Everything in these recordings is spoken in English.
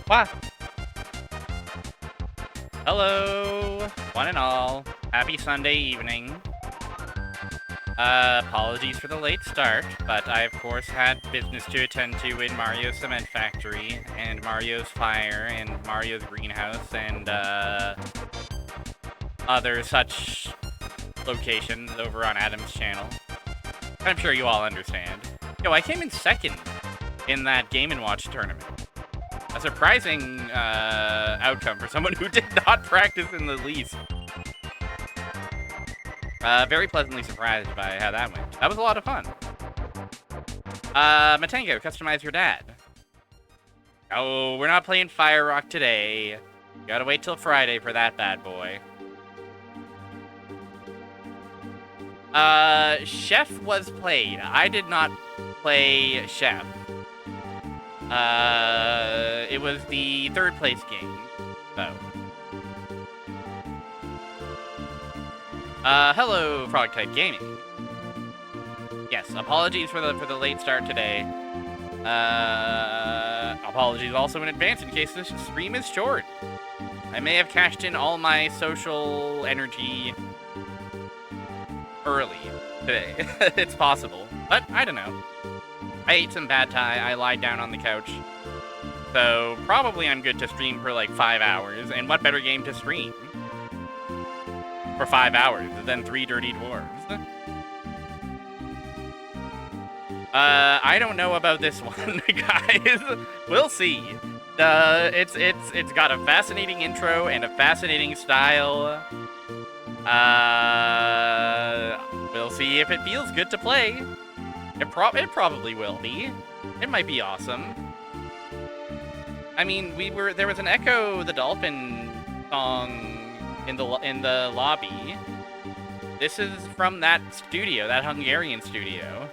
What? Hello, one and all. Happy Sunday evening. Apologies for the late start, but I, of course, had business to attend to in Mario's Cement Factory, and Mario's Fire, and Mario's Greenhouse, and, other such locations over on Adam's channel. I'm sure you all understand. Yo, I came in second in that Game & Watch tournament. A surprising, outcome for someone who did not practice in the least. Very pleasantly surprised by how that went. That was a lot of fun. Matango, customize your dad. Oh, we're not playing Fire Rock today. Gotta wait till Friday for that bad boy. Chef was played. I did not play Chef. It was the third place game, though. Hello, Frog-type Gaming. Yes, apologies for the late start today. Apologies also in advance in case this stream is short. I may have cashed in all my social energy early today. It's possible, but I don't know. I ate some bad Thai, I lied down on the couch. So, probably I'm good to stream for like 5 hours, and what better game to stream for 5 hours than 3 Dirty Dwarves? I don't know about this one, guys. We'll see. It's got a fascinating intro and a fascinating style. We'll see if it feels good to play. It probably will be. It might be awesome. I mean, there was an Echo the Dolphin song in the lobby. This is from that studio, that Hungarian studio.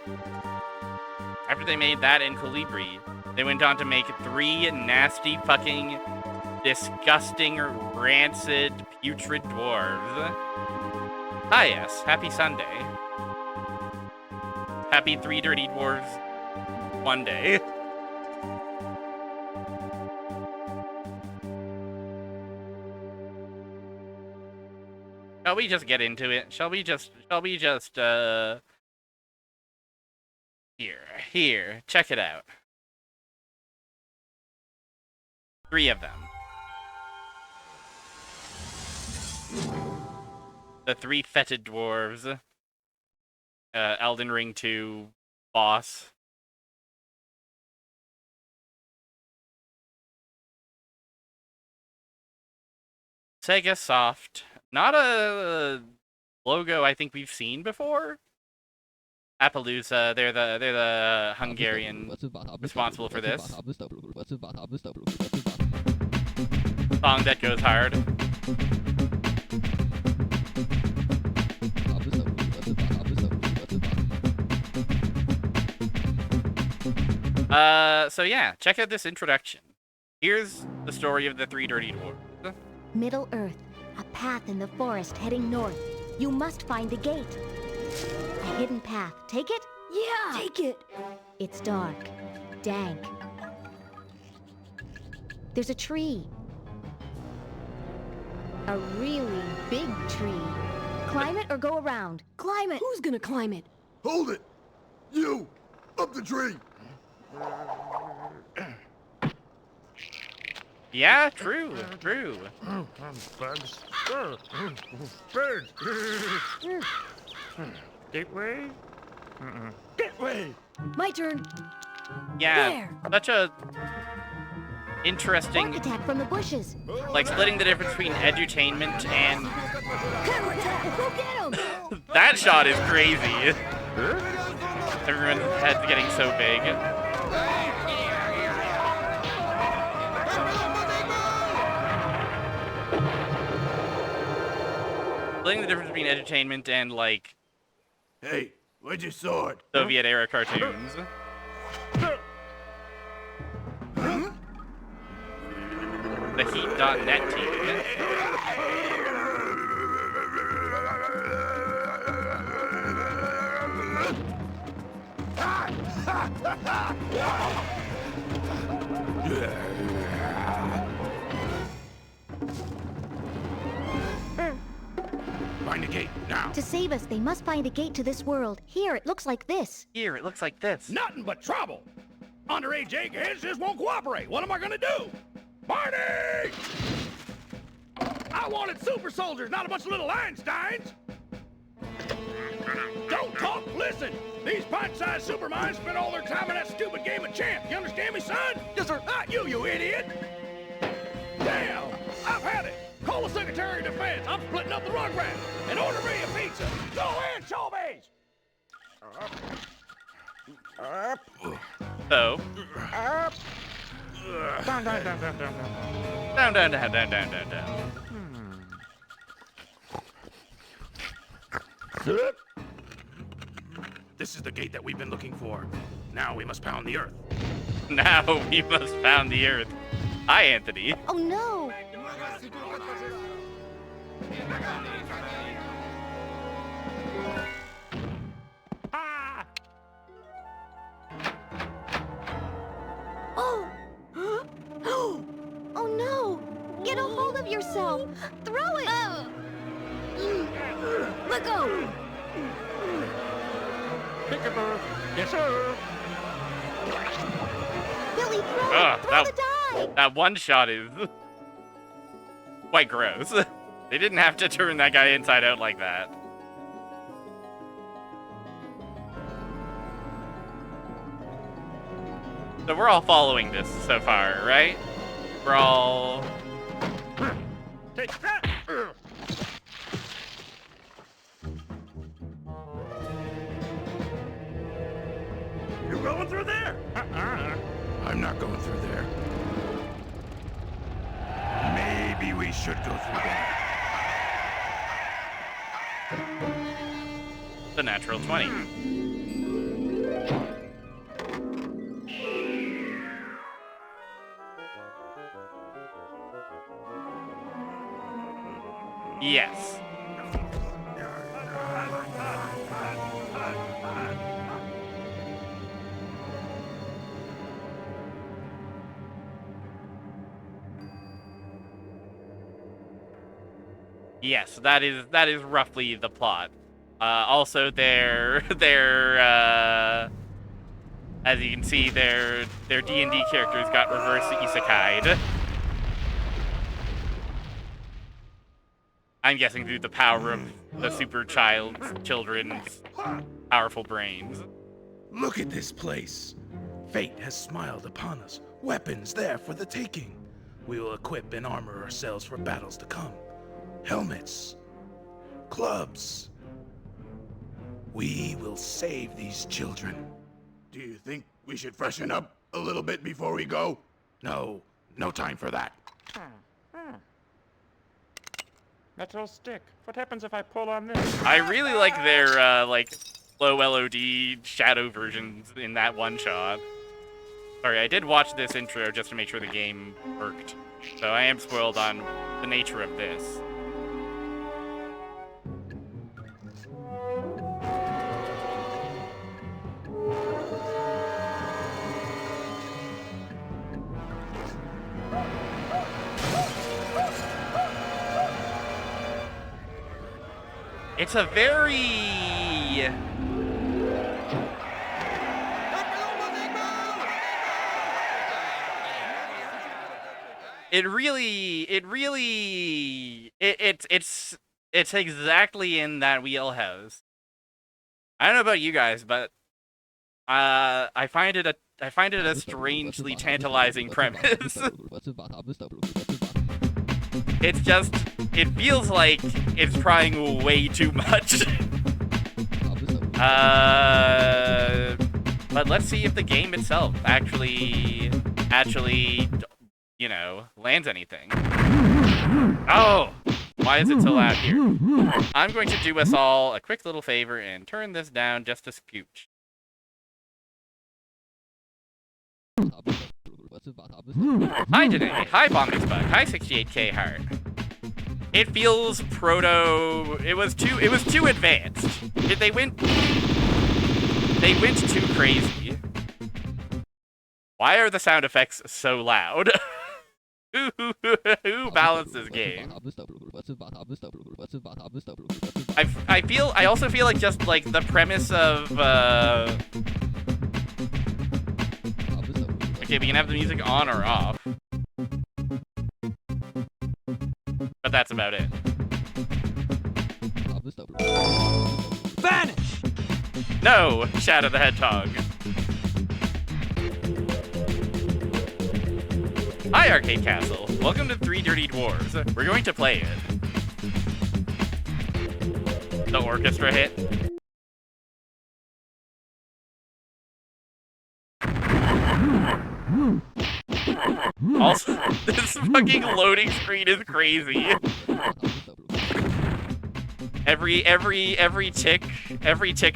After they made that in Colibri, they went on to make 3 nasty fucking disgusting, rancid, putrid dwarves. Ah yes, happy Sunday. Happy 3 Dirty Dwarves one day. Shall we just get into it? Shall we just, here, check it out. 3 of them. The 3 fetid dwarves. Elden Ring 2 boss. Sega Soft. Not a logo I think we've seen before. Appaloosa, they're the Hungarian responsible for this. Song that goes hard. So yeah, check out this introduction. Here's the story of the 3 Dirty Dwarves. Middle Earth, a path in the forest heading north. You must find the gate. A hidden path. Take it? Yeah! Take it! It's dark, dank. There's a tree. A really big tree. Climb it or go around? Climb it! Who's gonna climb it? Hold it! You! Up the tree! Yeah, true. Bugs. Bird. Gateway? Gateway! My turn. Yeah, There. such a interesting, Spark attack from the bushes. like splitting the difference between edutainment and Counterattack! Go get him! that shot is crazy. Everyone's head's getting so big. Splitting the difference between edutainment and like Hey, where'd your sword? Soviet era cartoons. The Heat.net team. gate now. To save us, they must find a gate to this world. Here, it looks like this. Here, it looks like this. Nothing but trouble. Underage eggheads just won't cooperate. What am I gonna do? Marty! I wanted super soldiers, not a bunch of little Einsteins. Don't talk, listen. These pint-sized superminds spend all their time in that stupid game of champ. You understand me, son? Yes, sir. Not you, you idiot. Damn, I've had it. Call the Secretary of Defense. I'm splitting up the Rugrats. And order me a pizza. Go anchovies! So, Down, down, down, down, down, down. down, down, down, down, down, down, down. This is the gate that we've been looking for. Now we must pound the earth. Now we must pound the earth. Hi, Anthony. Oh no! Ah! Oh! Oh no! Get a hold of yourself! Throw it! Let go! Peekaboo. Yes, sir. Billy, throw Ah, it! Throw the die! That one shot is quite gross. They didn't have to turn that guy inside out like that. So we're all following this so far, right? We're all... Take that. You're going through there? I'm not going through there. Maybe we should go through there. The natural 20. Yes. Yes, that is roughly the plot. Also, as you can see, their D&D characters got reverse isekai'd. I'm guessing through the power of the children's powerful brains. Look at this place. Fate has smiled upon us. Weapons there for the taking. We will equip and armor ourselves for battles to come. Helmets. Clubs. We will save these children. Do you think we should freshen up a little bit before we go? No time for that. Metal stick. What happens if I pull on this? I really like their low LOD shadow versions in that one shot. Sorry, I did watch this intro just to make sure the game worked, so I am spoiled on the nature of this. It's a very... It's exactly in that wheelhouse. I don't know about you guys, but I find it a strangely tantalizing premise. It's just, it feels like it's trying way too much. But let's see if the game itself actually, you know, lands anything. Oh, why is it so loud here? I'm going to do us all a quick little favor and turn this down just a scooch. Hi today, hi Bombixbug, hi 68k Heart. It feels it was too advanced. They went too crazy. Why are the sound effects so loud? Who balance this game. I also feel like just like the premise of okay, we can have the music on or off. But that's about it. Vanish! No, Shadow the Hedgehog. Hi, Arcade Castle. Welcome to Three Dirty Dwarves. We're going to play it. The orchestra hit. Also, this fucking loading screen is crazy. Every tick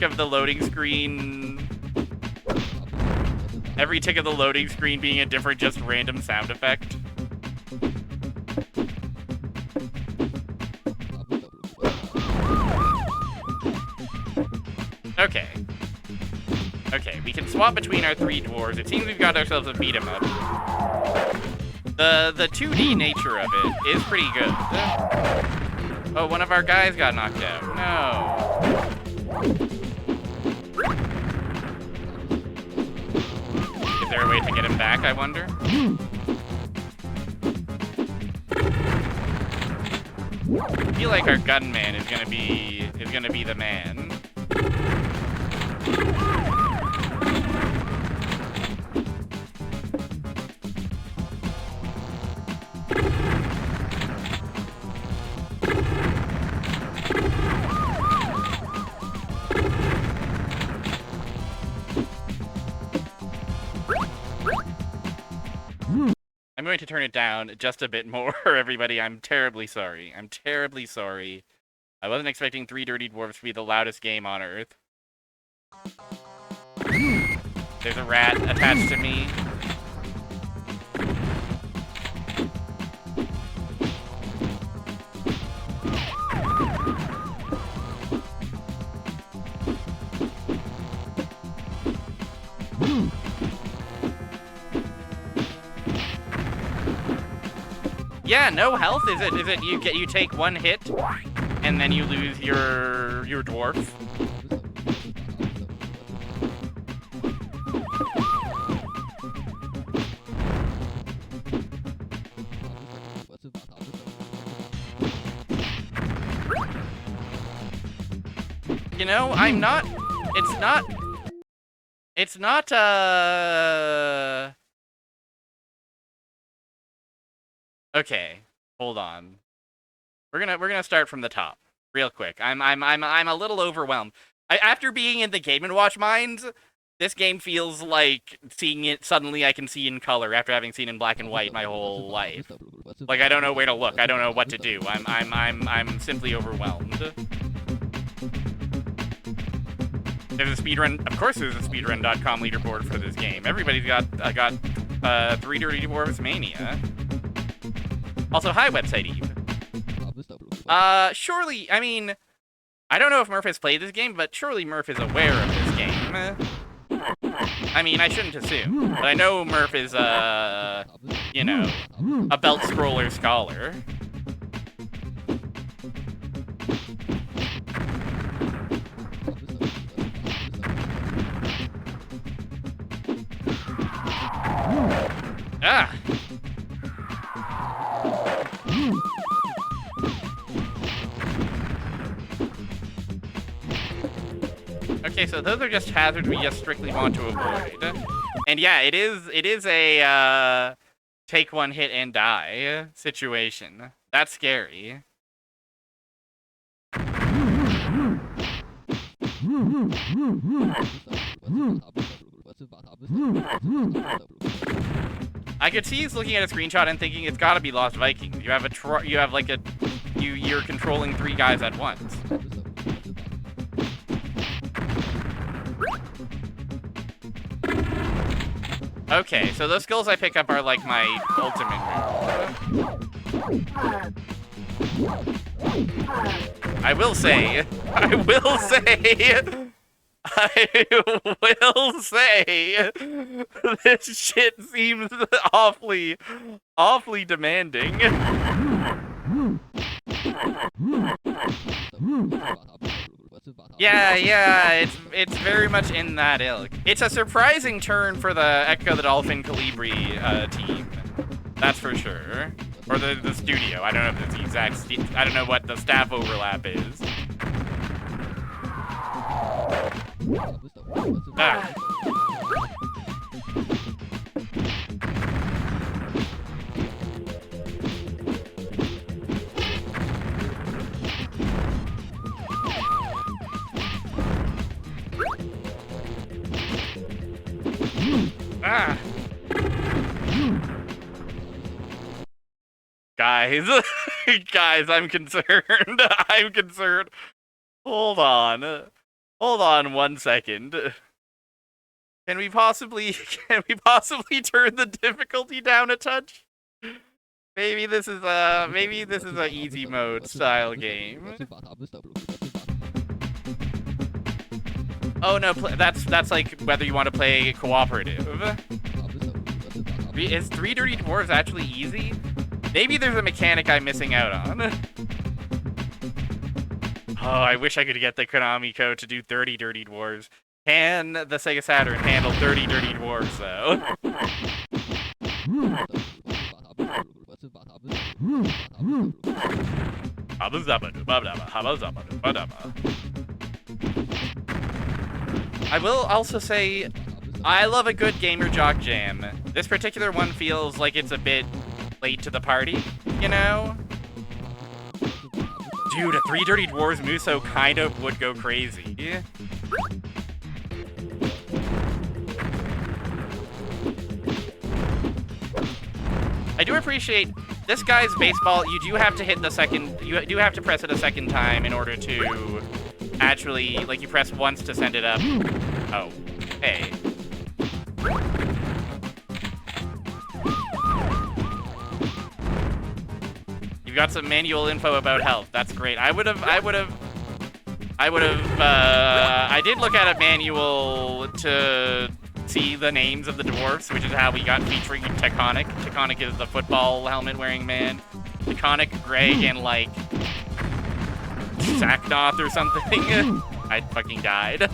of the loading screen. Every tick of the loading screen being a different, just random sound effect. Okay. Okay, we can swap between our three dwarves. It seems we've got ourselves a beat 'em up. The 2D nature of it is pretty good. Oh, one of our guys got knocked out. No. Is there a way to get him back, I wonder? I feel like our gunman is gonna be the man. I'm going to turn it down just a bit more, everybody. I'm terribly sorry. I'm terribly sorry. I wasn't expecting Three Dirty Dwarves to be the loudest game on Earth. There's a rat attached to me. Yeah, no health. Is it you take one hit and then you lose your dwarf? You know, it's not okay, hold on. We're gonna start from the top, real quick. I'm a little overwhelmed. After being in the Game & Watch minds, this game feels like seeing it suddenly I can see in color after having seen in black and white my whole life. Like I don't know where to look. I don't know what to do. I'm simply overwhelmed. There's a speedrun. Of course, there's a speedrun.com leaderboard for this game. Everybody's got Three Dirty Dwarves Mania. Also, hi, Website Eve. Surely, I mean, I don't know if Murph has played this game, but surely Murph is aware of this game. I mean, I shouldn't assume, but I know Murph is, you know, a belt scroller scholar. Ah! Okay, so those are just hazards we just strictly want to avoid. And yeah, it is a take one hit and die situation. That's scary. I could see he's looking at a screenshot and thinking it's gotta be Lost Vikings. You're controlling three guys at once. Okay, so those skills I pick up are like my ultimate move. I will say, I will say this shit seems awfully demanding. Yeah, it's very much in that ilk. It's a surprising turn for the Echo the Dolphin Colibri team. That's for sure. Or the studio. I don't know if it's the exact I don't know what the staff overlap is. Ah. Ah. Guys, guys, I'm concerned. I'm concerned. Hold on 1 second. Can we possibly turn the difficulty down a touch? Maybe this is a easy mode style game. Oh no, that's like whether you want to play cooperative. Is 3 Dirty Dwarves actually easy? Maybe there's a mechanic I'm missing out on. Oh, I wish I could get the Konami code to do 30 Dirty Dwarves. Can the Sega Saturn handle 30 Dirty Dwarves, though? I will also say, I love a good gamer jock jam. This particular one feels like it's a bit late to the party, you know? Dude, a 3 Dirty Dwarves Muso kind of would go crazy. I do appreciate this guy's baseball. You do have to hit the second, you do have to press it a second time in order to actually, like, you press once to send it up. Oh, hey. You've got some manual info about health. That's great. I did look at a manual to see the names of the dwarfs, which is how we got featuring Tectonic. Tectonic is the football helmet-wearing man. Tectonic, Greg, and, like, Sacknoth or something. I fucking died.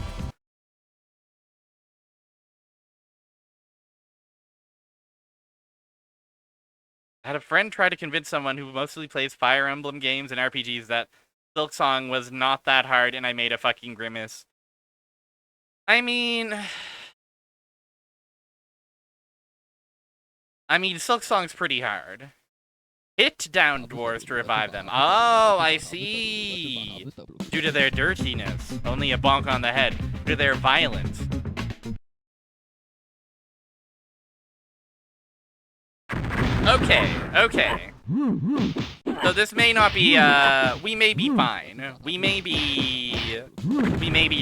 I had a friend try to convince someone who mostly plays Fire Emblem games and RPGs that Silksong was not that hard, and I made a fucking grimace. I mean, Silksong's pretty hard. Hit down dwarves to revive them. Oh, I see. Due to their dirtiness. Only a bonk on the head. Due to their violence. Okay. So this may not be, we may be fine. We may be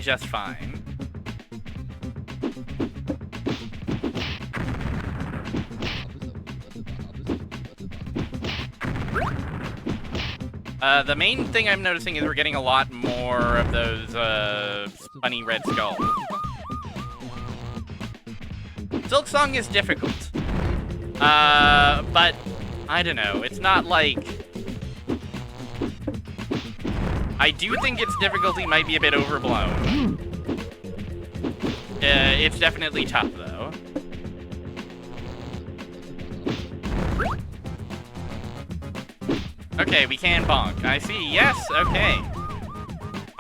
just fine. The main thing I'm noticing is we're getting a lot more of those, funny red skulls. Silksong is difficult. But, I don't know, it's not like... I do think its difficulty might be a bit overblown. It's definitely tough, though. Okay, we can bonk. I see. Yes, okay.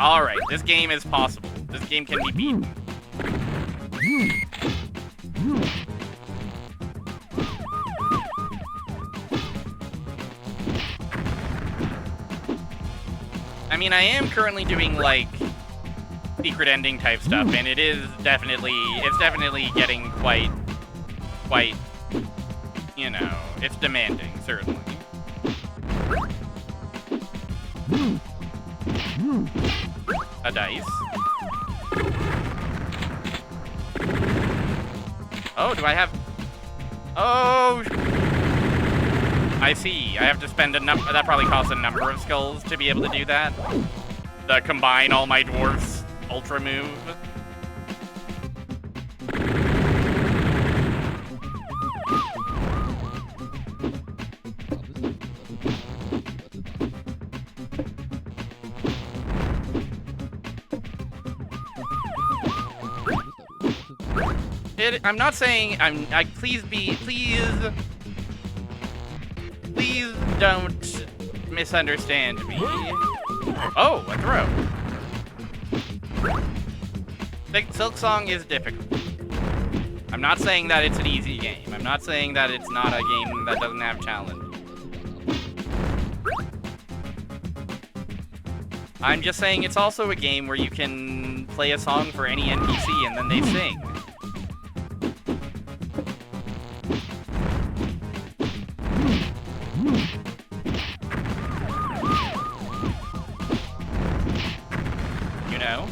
Alright, this game is possible. This game can be beaten. I mean, I am currently doing, like, secret ending type stuff, and it's definitely getting quite, you know, it's demanding, certainly. A dice. Oh, do I have... Oh! I see. I have to spend a number... That probably costs a number of skulls to be able to do that. The combine all my dwarfs ultra move. I'm not saying please don't misunderstand me. Oh, a throw. Silk Song is difficult. I'm not saying that it's an easy game. I'm not saying that it's not a game that doesn't have challenge. I'm just saying it's also a game where you can play a song for any NPC and then they sing. You know?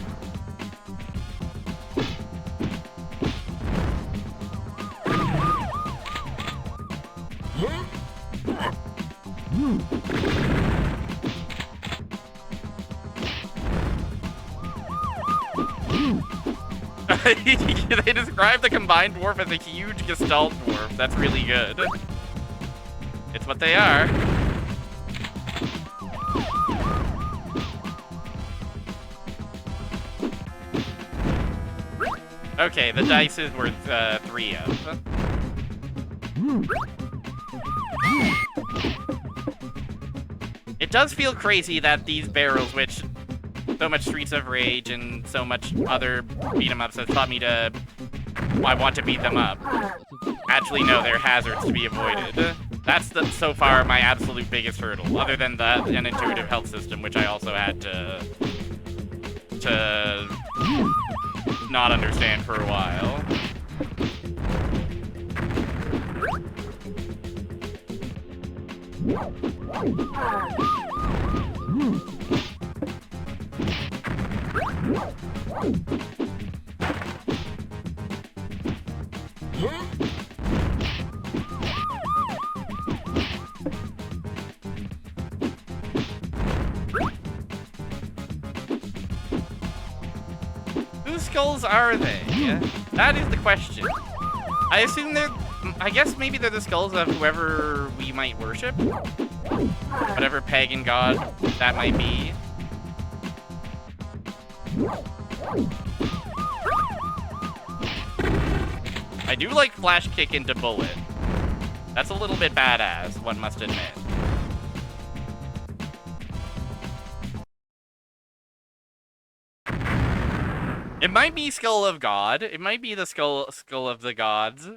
They describe the combined dwarf as a huge gestalt dwarf. That's really good. It's what they are. Okay, the dice is worth 3 of. It does feel crazy that these barrels, which so much Streets of Rage and so much other beat-em-ups has taught me to... I want to beat them up. Actually, no, they're hazards to be avoided. That's so far my absolute biggest hurdle, other than an intuitive health system, which I also had to not understand for a while. Whose skulls are they? That is the question. I assume I guess maybe they're the skulls of whoever we might worship. Whatever pagan god that might be. I do like flash kick into bullet. That's a little bit badass, one must admit. It might be Skull of God. It might be the skull of the gods.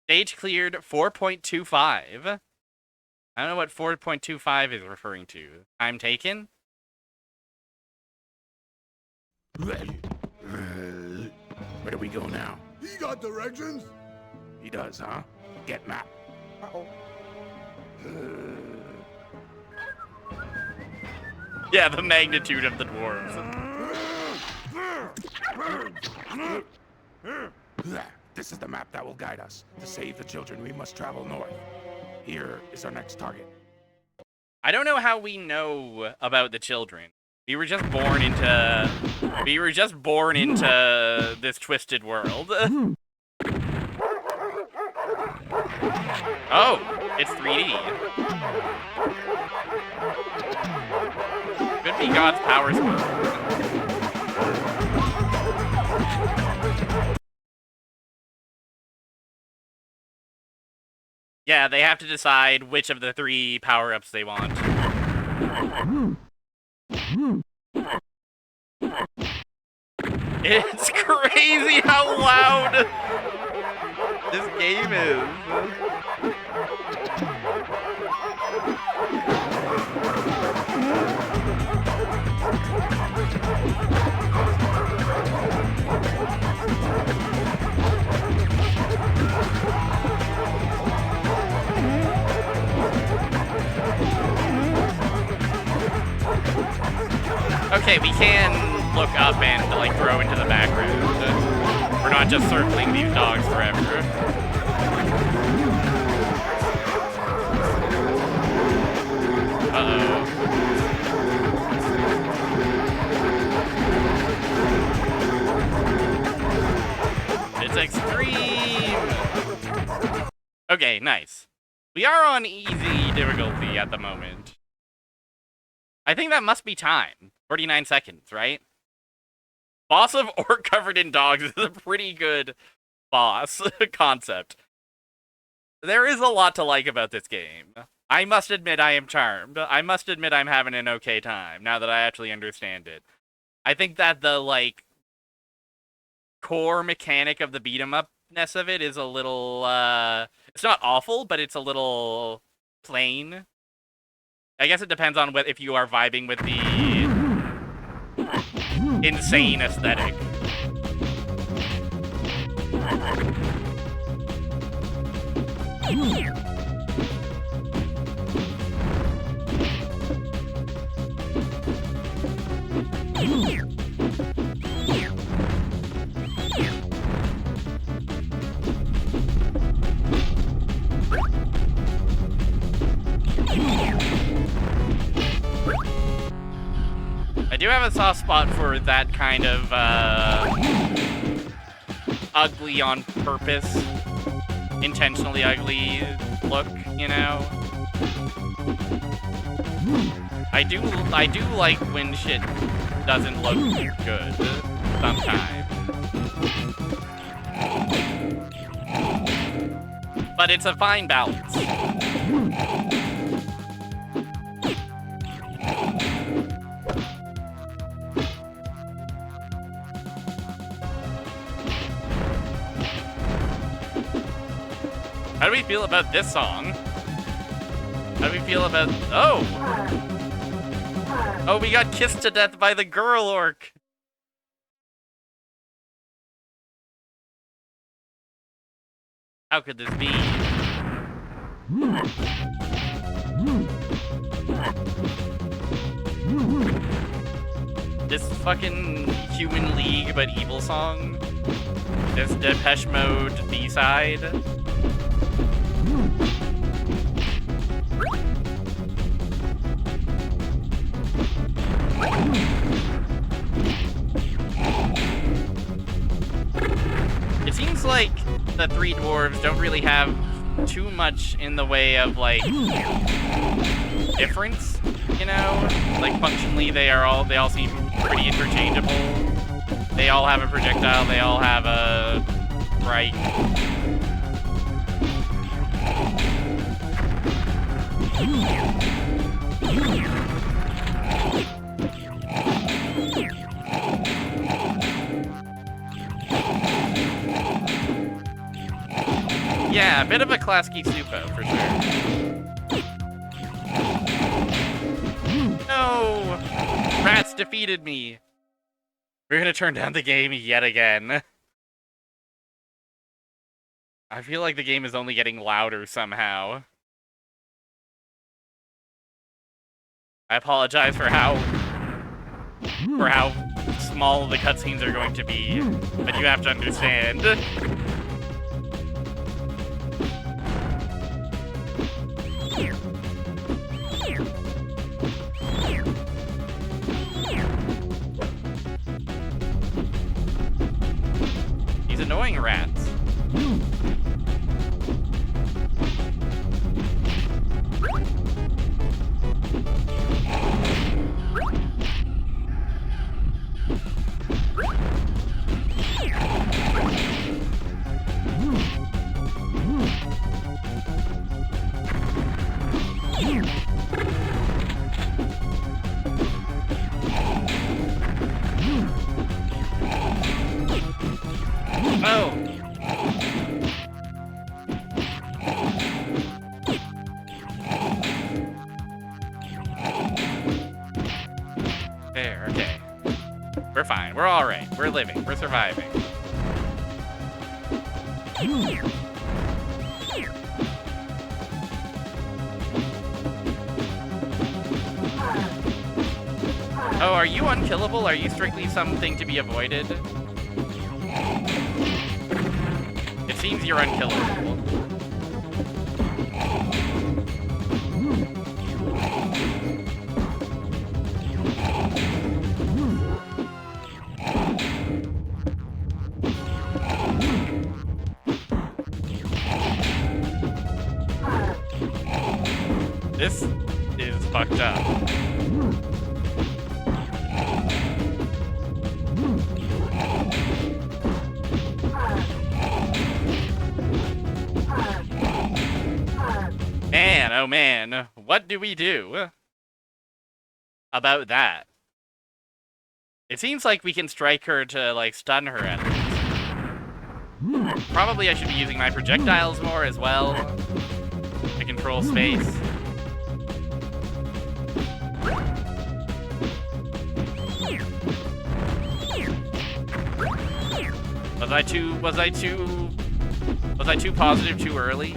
Stage cleared 4.25. I don't know what 4.25 is referring to. Time taken? Where do we go now? He got directions. He does, huh? Get map. Yeah, the magnitude of the dwarves. This is the map that will guide us. To save the children, we must travel north. Here is our next target. I don't know how we know about the children. We were just born into this twisted world. Oh, it's 3D. Could be God's power spell. Yeah, they have to decide which of the 3 power-ups they want. It's crazy how loud this game is. Okay, we can look up and, like, throw into the background. We're not just circling these dogs forever. Uh-oh. It's extreme! Okay, nice. We are on easy difficulty at the moment. I think that must be time. 49 seconds, right? Boss of orc covered in dogs is a pretty good boss concept. There is a lot to like about this game. I must admit I am charmed. I must admit I'm having an okay time now that I actually understand it. I think that the, like, core mechanic of the beat-em-up-ness of it is a little, it's not awful, but it's a little plain. I guess it depends on if you are vibing with the insane aesthetic. I do have a soft spot for that kind of ugly on purpose, intentionally ugly look, you know? I do like when shit doesn't look good sometimes. But it's a fine balance. How do we feel about this song? How do we feel about... Oh! Oh, we got kissed to death by the girl orc! How could this be? This fucking Human League but evil song? This Depeche Mode B-side? It seems like the three dwarves don't really have too much in the way of, like, difference, you know? Like, functionally, they all seem pretty interchangeable. They all have a projectile, they all have a right. Yeah, a bit of a Klasky Supo, for sure. No! Rats defeated me! We're gonna turn down the game yet again. I feel like the game is only getting louder somehow. I apologize for how small the cutscenes are going to be, but you have to understand. These annoying rats. Oh! There, okay. We're fine. We're alright. We're living. We're surviving. Oh, are you unkillable? Are you strictly something to be avoided? It seems you're unkillable. This is fucked up. Man, oh man, what do we do about that? It seems like we can strike her to, like, stun her at least. Probably I should be using my projectiles more as well to control space. Was I too positive too early?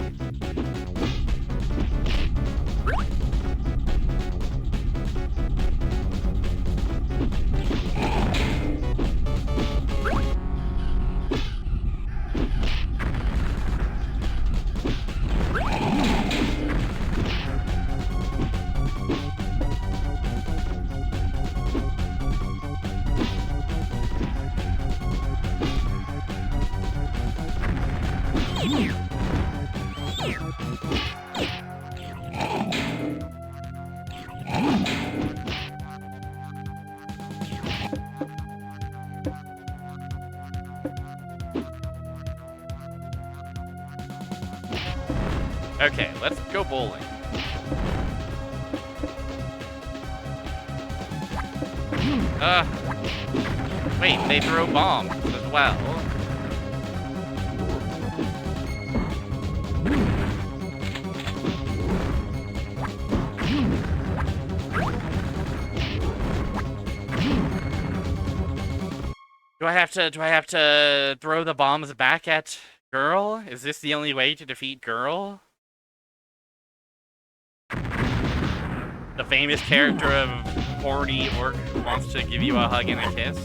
Okay, let's go bowling. Wait, they throw bombs as well. Do I have to throw the bombs back at Girl? Is this the only way to defeat Girl? The famous character of horny orc who wants to give you a hug and a kiss.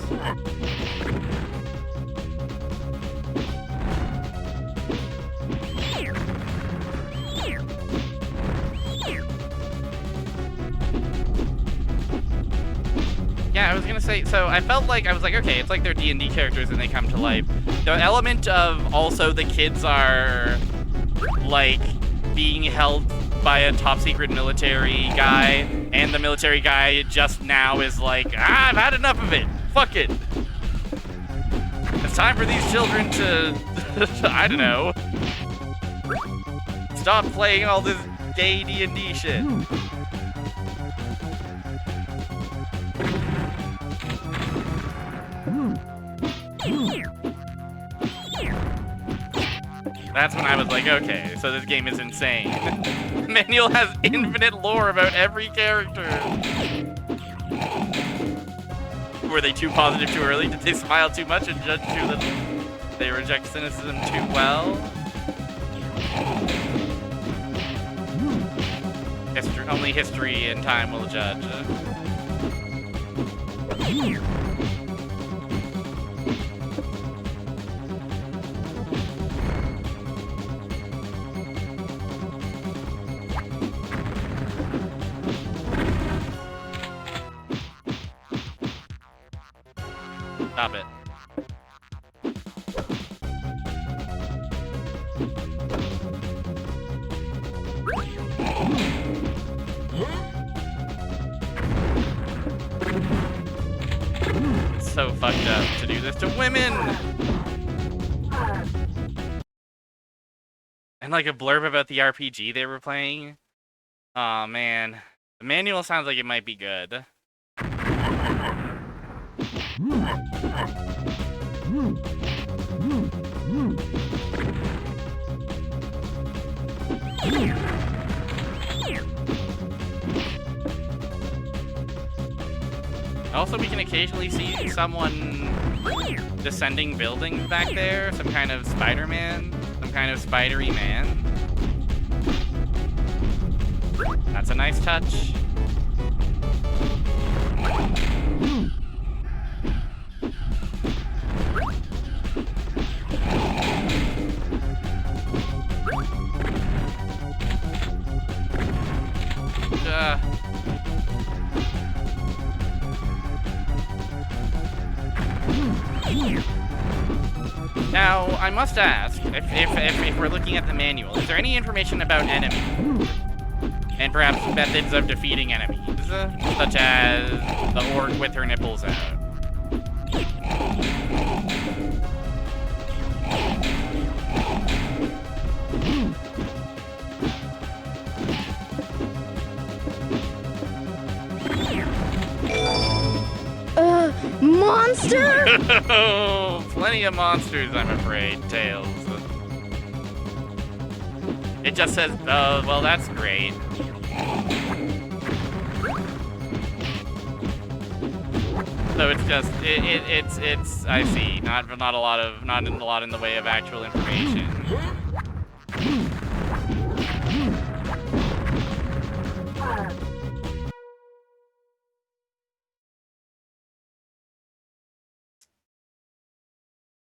Yeah, I was gonna say, so I felt like, I was like, okay, it's like they're D&D characters and they come to life. The element of also the kids are, like, being held by a top secret military guy, and the military guy just now is like, I've had enough of it. Fuck it. It's time for these children to, I don't know, stop playing all this gay D&D shit. That's when I was like, okay, so this game is insane. Manual has infinite lore about every character. Were they too positive too early? Did they smile too much and judge too little? Did they reject cynicism too well? Only history and time will judge. Stop it. It's so fucked up to do this to women! And like a blurb about the RPG they were playing. Aw, man. The manual sounds like it might be good. Also, we can occasionally see someone descending buildings back there. Some kind of Spider-Man. Some kind of spidery man. That's a nice touch. Now, I must ask, if we're looking at the manual, is there any information about enemies? And perhaps methods of defeating enemies, such as the orc with her nipples out? monster! Plenty of monsters, I'm afraid, Tails. It just says, oh, well, that's great. So it's just, it's, I see, not a lot in the way of actual information.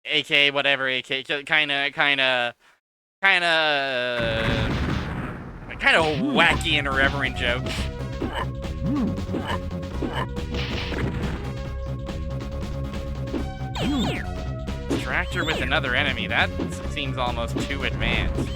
AK, whatever, AK, kinda wacky and irreverent jokes. Distract her with another enemy, that seems almost too advanced.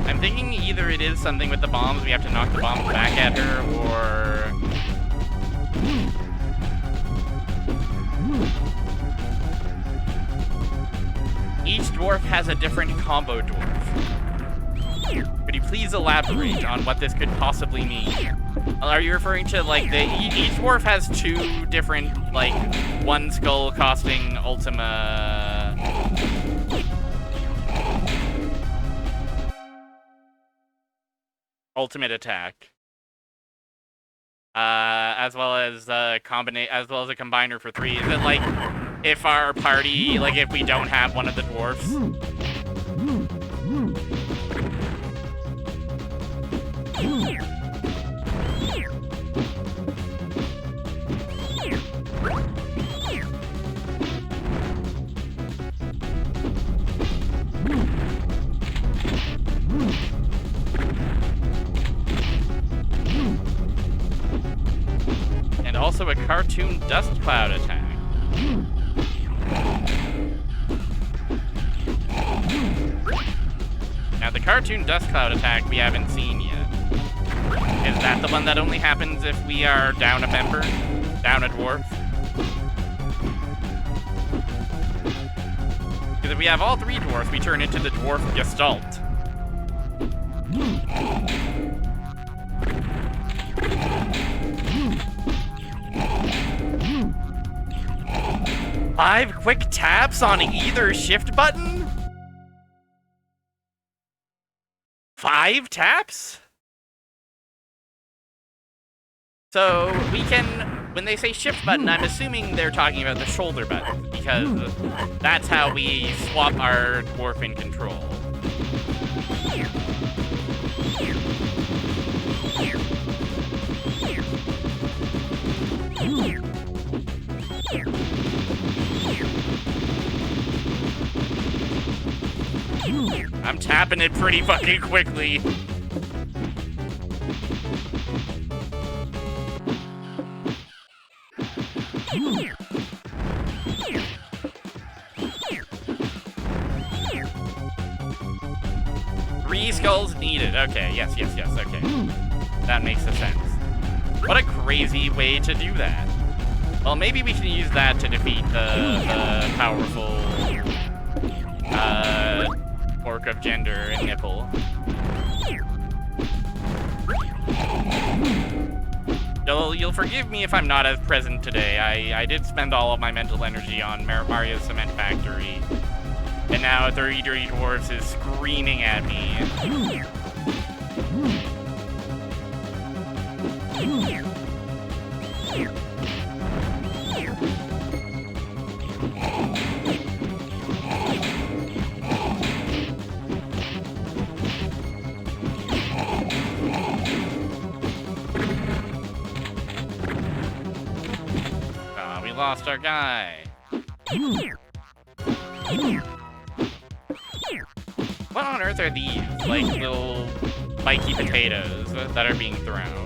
I'm thinking either it is something with the bombs, we have to knock the bombs back at her, or... Each dwarf has a different combo dwarf. Could you please elaborate on what this could possibly mean? Are you referring to, like, each dwarf has two different, like, one skull costing Ultima... ultimate attack, as well as a combiner for 3. Is it like if our party, like if we don't have one of the dwarfs? And also a cartoon dust cloud attack. Now the cartoon dust cloud attack we haven't seen yet. Is that the one that only happens if we are down a member? Down a dwarf? Because if we have all 3 dwarfs, we turn into the dwarf Gestalt. Five quick taps on either shift button? 5 taps? So we can, when they say shift button, I'm assuming they're talking about the shoulder button, because that's how we swap our dwarf in control. I'm tapping it pretty fucking quickly. Three skulls needed. Okay, yes, okay. That makes sense. What a crazy way to do that. Well, maybe we can use that to defeat the powerful orc of gender and nipple. You'll forgive me if I'm not as present today. I did spend all of my mental energy on Mario's Cement Factory. And now 33 Dwarves is screaming at me. We lost our guy. What on earth are these, like, little spiky potatoes that are being thrown?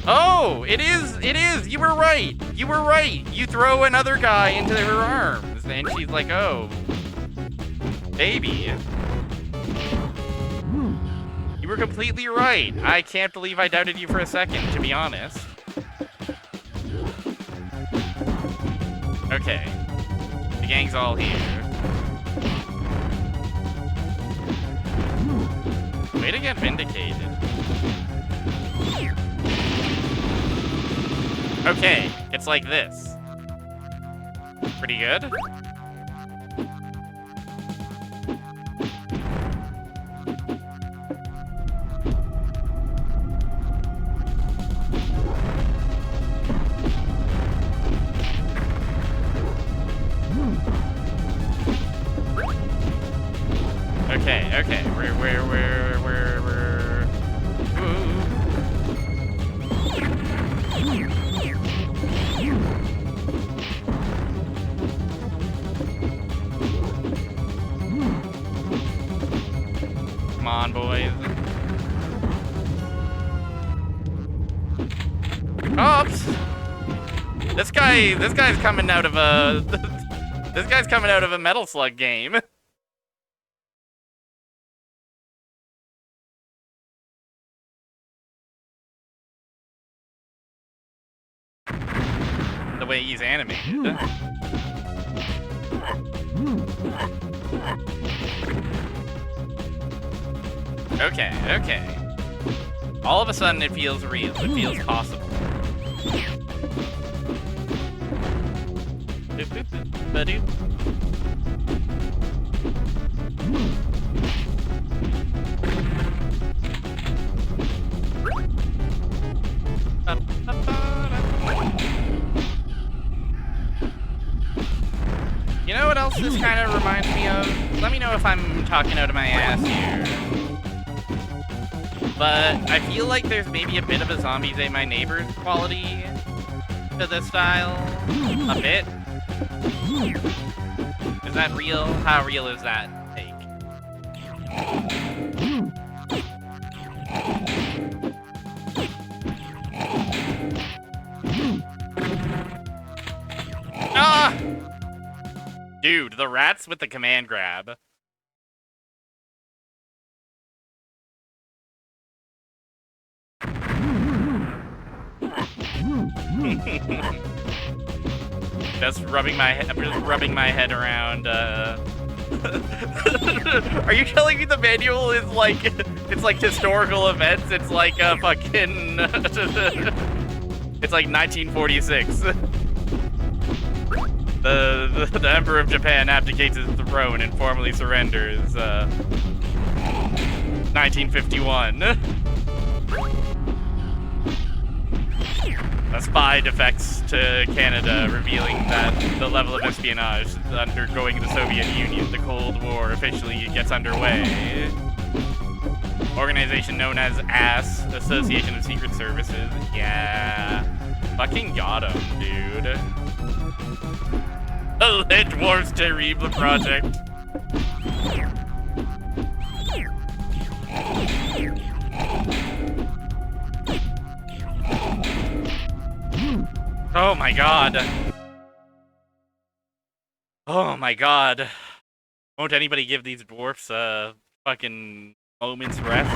Oh, it is. You were right. You throw another guy into her arms, and she's like, oh, baby. You were completely right. I can't believe I doubted you for a second, to be honest. Okay. The gang's all here. Way to get vindicated. Okay, it's like this. Pretty good. Okay, we're Come on, boys. Oops! This guy's coming out of a this guy's coming out of a Metal Slug game. The way he's animated. Okay. All of a sudden it feels real. It feels possible. Ba-doop. You know what else this kind of reminds me of? Let me know if I'm talking out of my ass here. But I feel like there's maybe a bit of a Zombies Ate My Neighbors quality to this style. A bit. Is that real? How real is that take? Ah! Dude, the rats with the command grab. Just rubbing my head around. Are you telling me the manual is like it's like historical events? It's like a fucking it's like 1946. The Emperor of Japan abdicates his throne and formally surrenders. 1951. A spy defects to Canada, revealing that the level of espionage undergoing the Soviet Union. The Cold War officially gets underway. Organization known as ASS, Association of Secret Services. Yeah. Fucking got him, dude. The Le Dwarves Terrible Project. Oh my god. Oh my god. Won't anybody give these dwarfs a fucking moment's rest?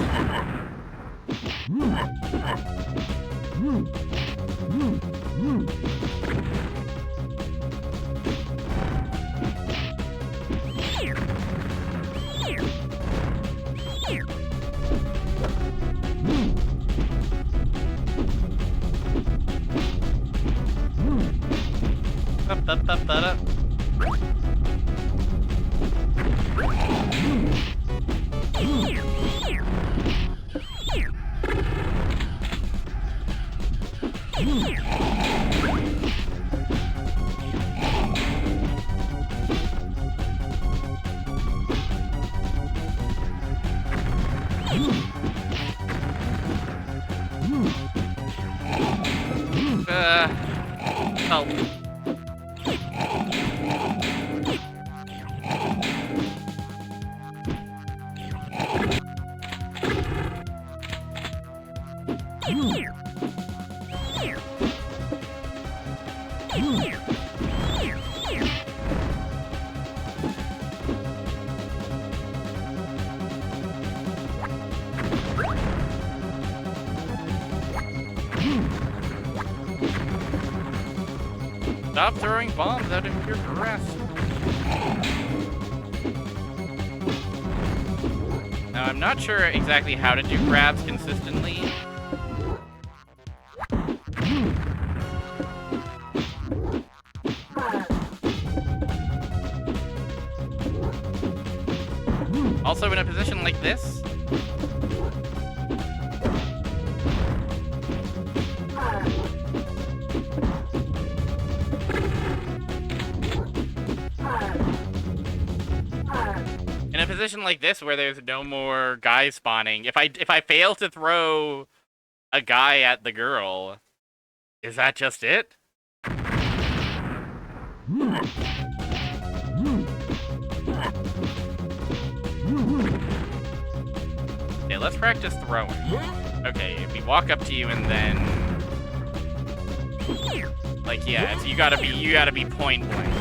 Help. Stop throwing bombs out of your grasp. Now, I'm not sure exactly how to do grabs consistently. Also, in a position like this, where there's no more guys spawning, if I fail to throw a guy at the girl, is that just it? Okay, let's practice throwing. Okay, if we walk up to you and then, like, yeah, so you gotta be point blank.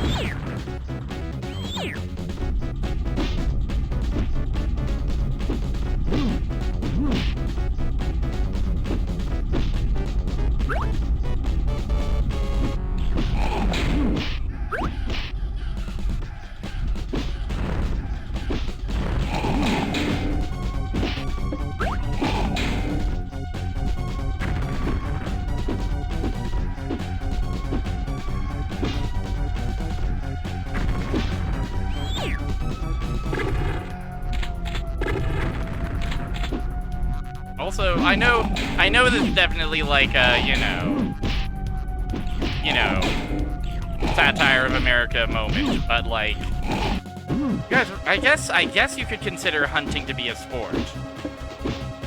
Also, I know this is definitely like a, you know, satire of America moment, but like, guys, I guess you could consider hunting to be a sport.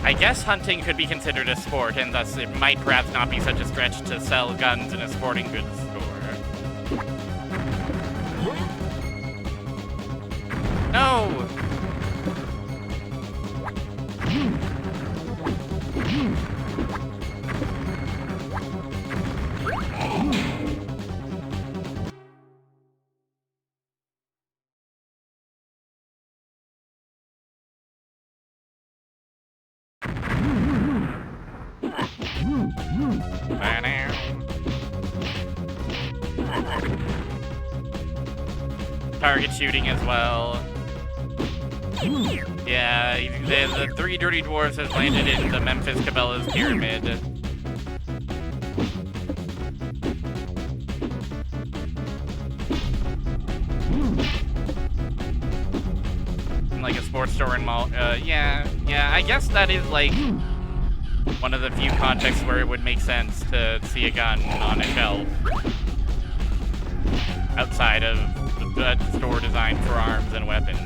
I guess hunting could be considered a sport, and thus it might perhaps not be such a stretch to sell guns in a sporting goods store. No! Target shooting as well. Yeah, the three dirty dwarves has landed in the Memphis Cabela's pyramid. In like a sports store and mall. Yeah, I guess that is like one of the few contexts where it would make sense to see a gun on a shelf outside of the store designed for arms and weapons.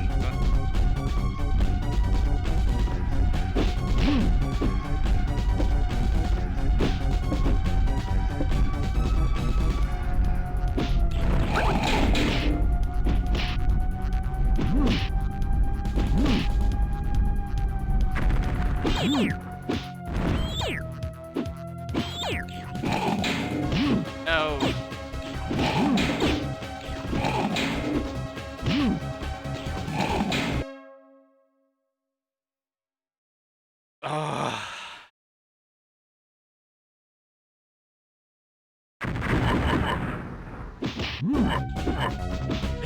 No. Ah.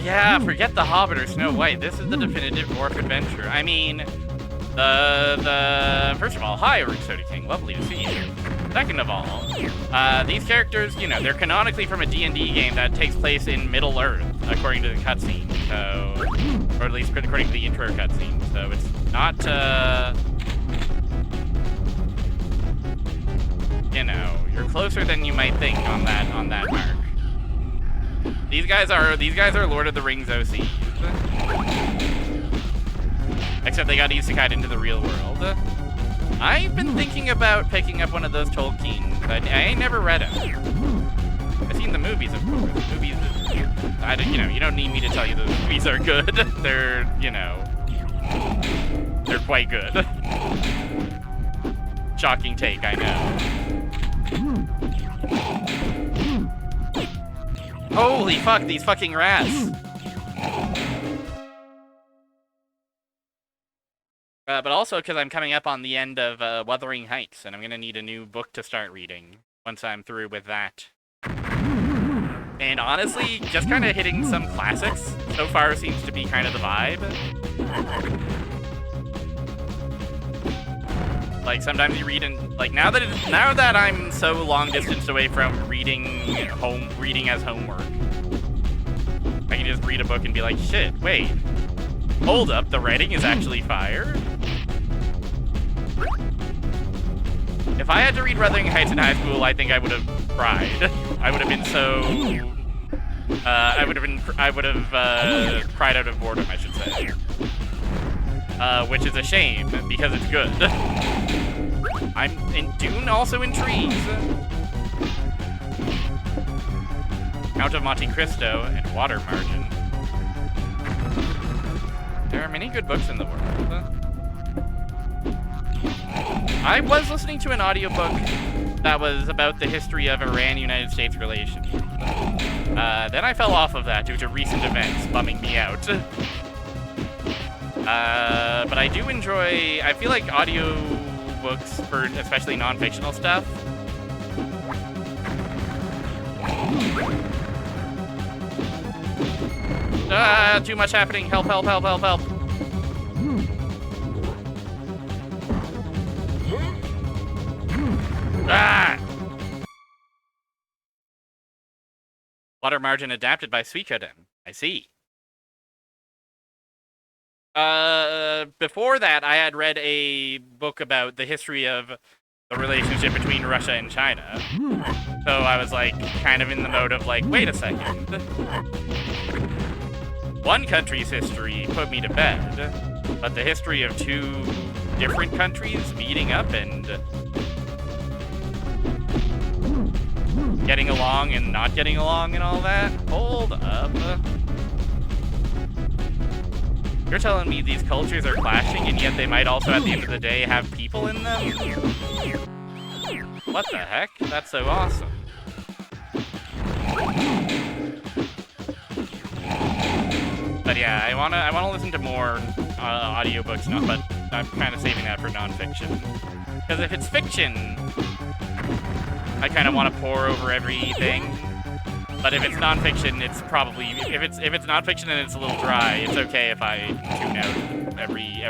Yeah, forget The Hobbit or Snow White. This is the definitive dwarf adventure. I mean, first of all, hi, Orig Soda King. Lovely to see you. Second of all, these characters, you know, they're canonically from a D&D game that takes place in Middle Earth, according to the cutscene. So, or at least according to the intro cutscene. So it's not, you know, you're closer than you might think on that mark. These guys are Lord of the Rings OCs. Except they got isekai'd into the real world. I've been thinking about picking up one of those Tolkiens, but I ain't never read them. I've seen the movies, of course. The movies, you know, you don't need me to tell you the movies are good. They're, you know, they're quite good. Shocking take, I know. Holy fuck, these fucking rats! But also because I'm coming up on the end of Wuthering Heights, and I'm gonna need a new book to start reading once I'm through with that. And honestly, just kind of hitting some classics so far seems to be kind of the vibe. Like sometimes you read in like now that I'm so long distance away from reading as homework, I can just read a book and be like, shit, wait, hold up, the writing is actually fire. If I had to read Wuthering Heights in high school, I think I would have cried. I would have been so. I would have cried out of boredom, I should say. Which is a shame because it's good. I'm in Dune, also intrigued. Count of Monte Cristo and Water Margin. There are many good books in the world. I was listening to an audiobook that was about the history of Iran-United States relations. Then I fell off of that due to recent events bumming me out. But I do enjoy, I feel like audiobooks for especially non-fictional stuff. Too much happening. Help, help, help, help, help. Ah! Water Margin adapted by Suikoden. I see. Before that, I had read a book about the history of the relationship between Russia and China. So I was like, kind of in the mode of like, wait a second. One country's history put me to bed, but the history of two different countries meeting up and getting along and not getting along and all that? Hold up. You're telling me these cultures are clashing and yet they might also at the end of the day have people in them? What the heck? That's so awesome. But yeah, I wanna listen to more audiobooks now, but I'm kind of saving that for nonfiction. Because if it's fiction, I kind of want to pore over everything. But if it's nonfiction, it's probably if it's nonfiction and it's a little dry, it's okay if I tune out every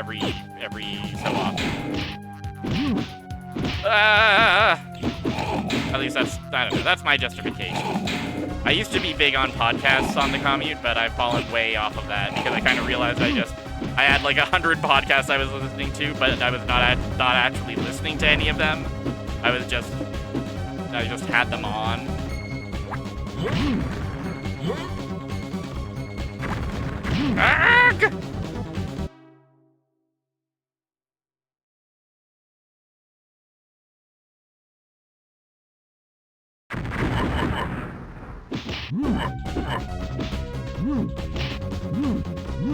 so often. At least I don't know. That's my justification. I used to be big on podcasts on the commute, but I've fallen way off of that because I kind of realized I had like 100 podcasts I was listening to, but I was not actually listening to any of them. I just had them on. Arrgh!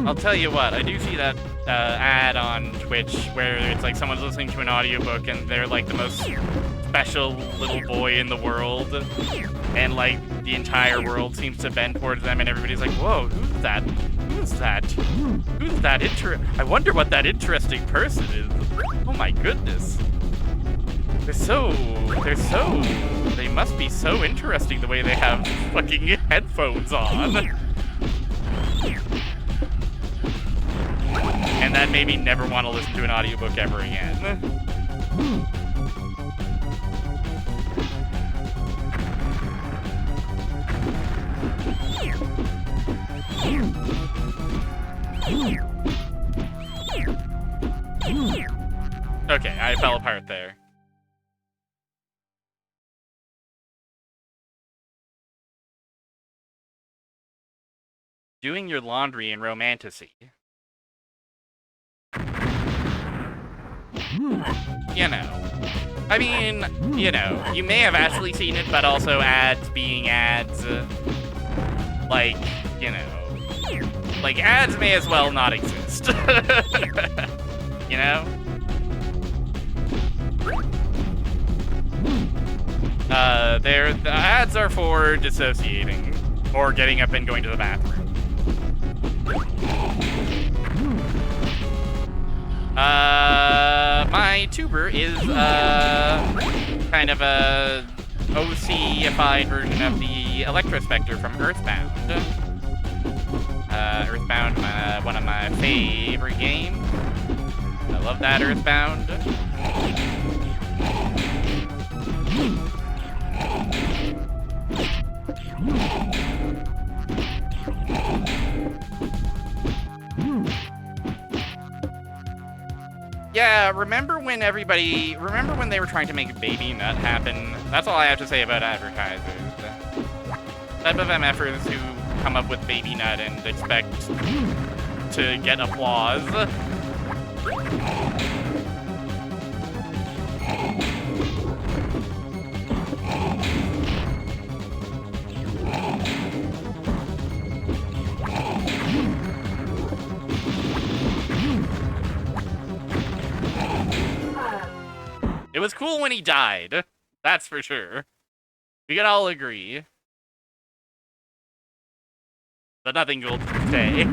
I'll tell you what, I do see that ad on Twitch where it's like someone's listening to an audiobook and they're like the most special little boy in the world, and like the entire world seems to bend towards them and everybody's like, whoa, who's that? Who's that? Who's that I wonder what that interesting person is. Oh my goodness. They must be so interesting the way they have fucking headphones on. And that made me never want to listen to an audiobook ever again. Okay, I fell apart there. Doing your laundry in Romantasy. You know. I mean, you know, you may have actually seen it, but also ads being ads. Like, you know. Like, ads may as well not exist. You know? The ads are for dissociating, or getting up and going to the bathroom. My tuber is, kind of a OC-ified version of the the Electrospectre from Earthbound. Earthbound, one of my favorite games. I love that Earthbound. Yeah, remember when they were trying to make Baby Nut happen? That's all I have to say about advertisers. Type of MFers who come up with Baby Nut and expect to get applause. It was cool when he died. That's for sure. We can all agree. But nothing will stay.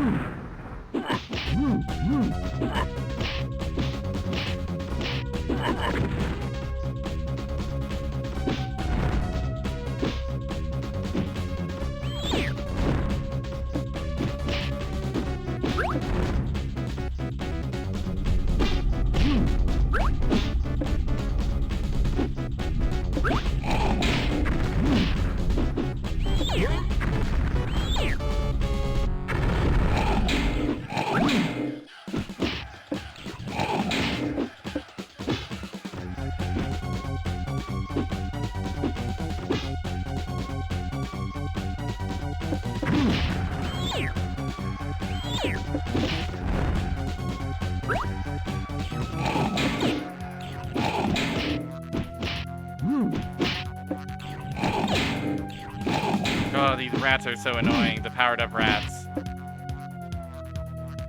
Oh, these rats are so annoying. The powered up rats.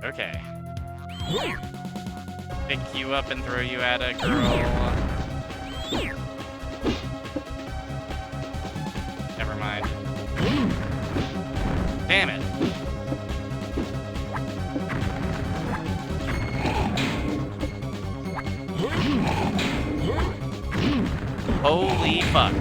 Okay. Pick you up and throw you at a girl. Never mind. Damn it. Holy fuck.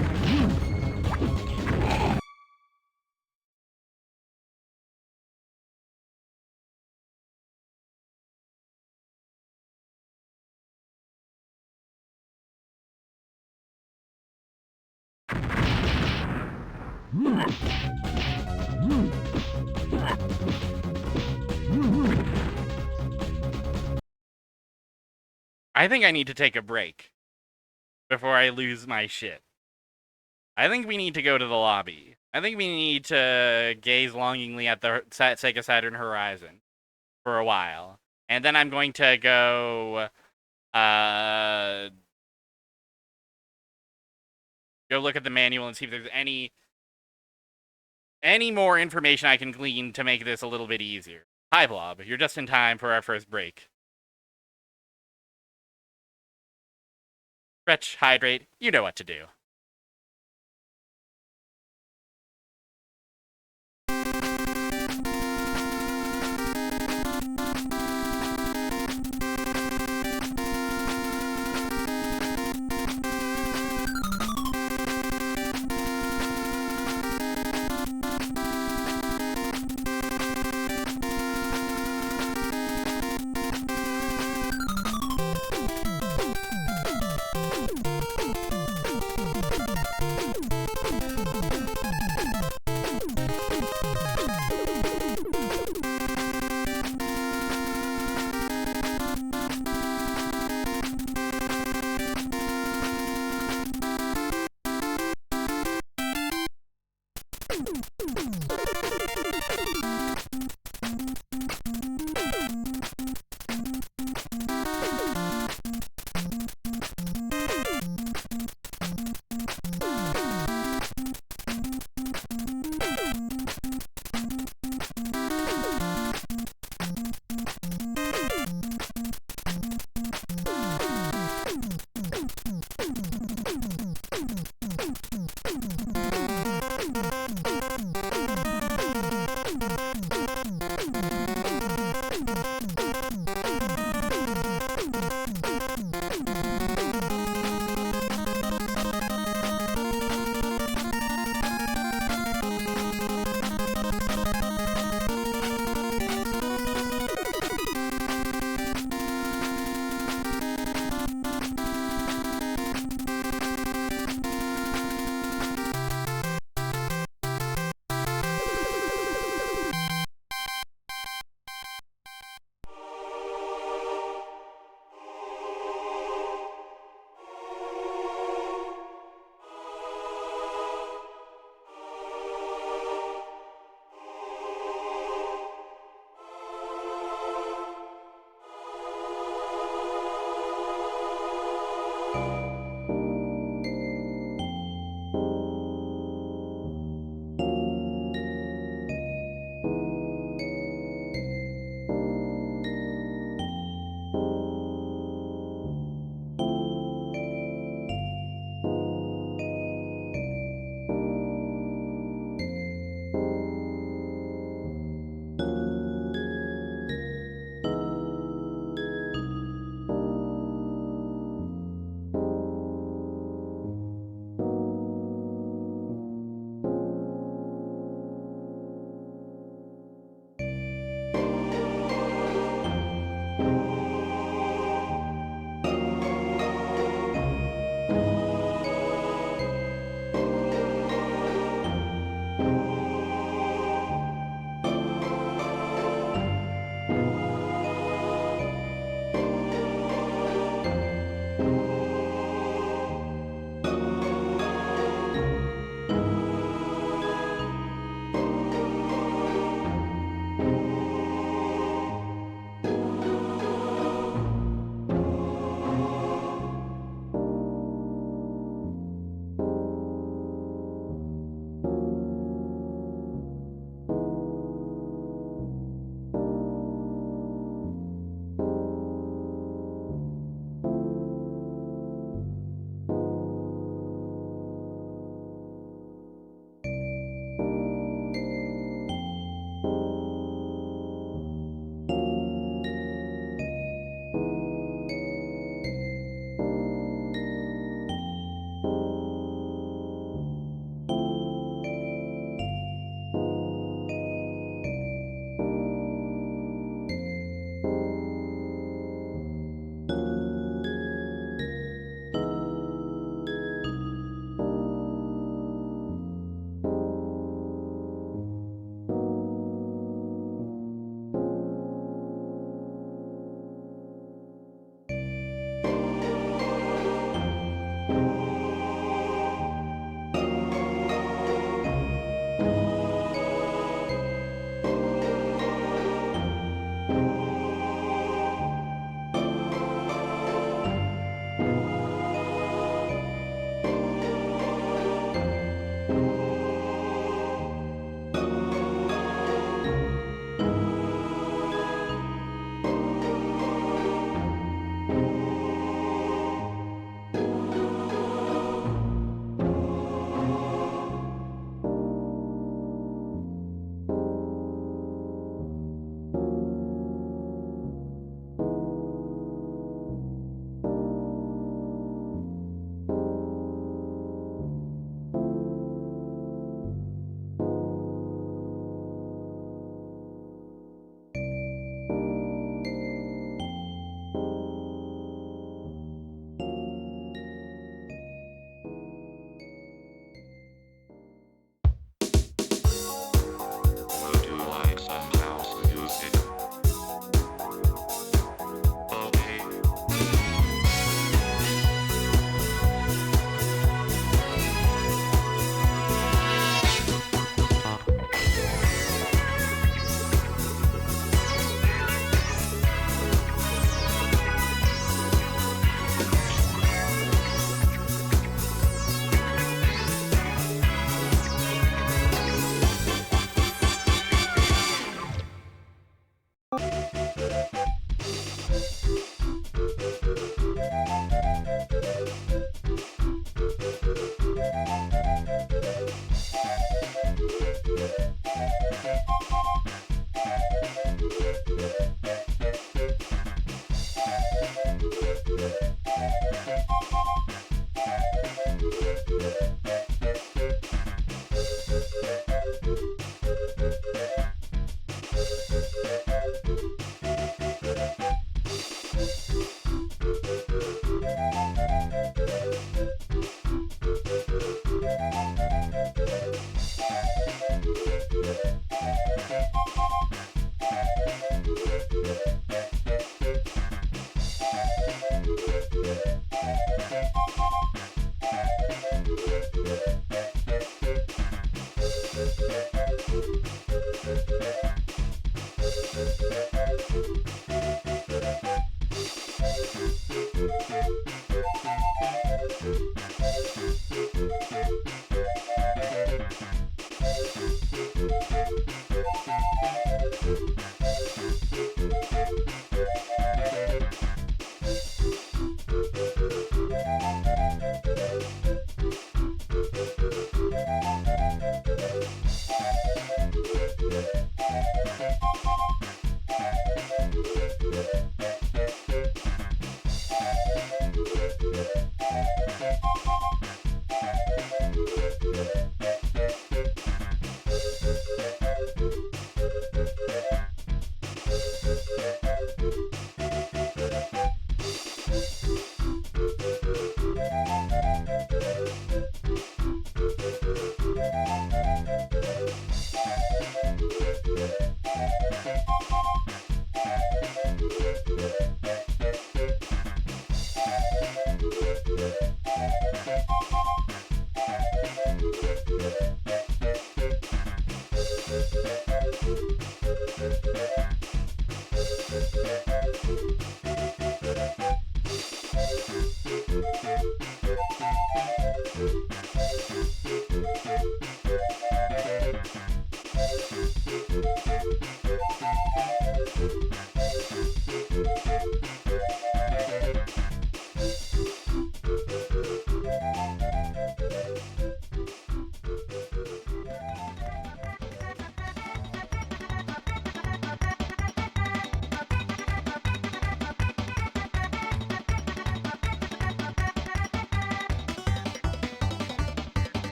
I think I need to take a break before I lose my shit. I think we need to go to the lobby. I think we need to gaze longingly at the Sega Saturn horizon for a while. And then I'm going to go look at the manual and see if there's any more information I can glean to make this a little bit easier. Hi, Blob. You're just in time for our first break. Stretch, hydrate, you know what to do.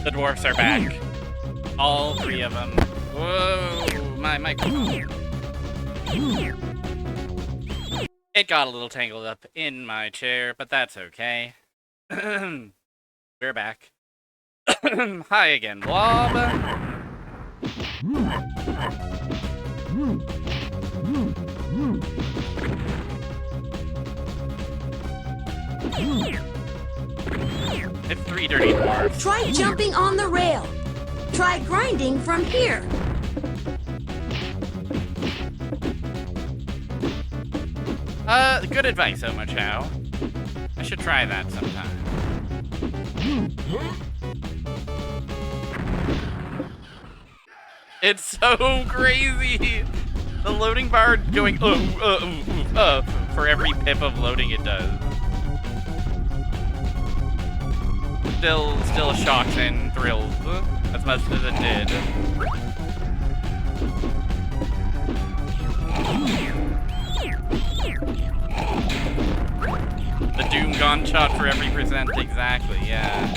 The dwarfs are back. All three of them. Whoa, my microphone. It got a little tangled up in my chair, but that's okay. We're back. Hi again, Blob. It's 3 dirty dwarves. Try jumping on the rail. Try grinding from here. Good advice, Omochow. I should try that sometime. It's so crazy! The loading bar going for every pip of loading it does. Still shocks and thrills as much as it did. The Doom gone shot for every percent, exactly, yeah.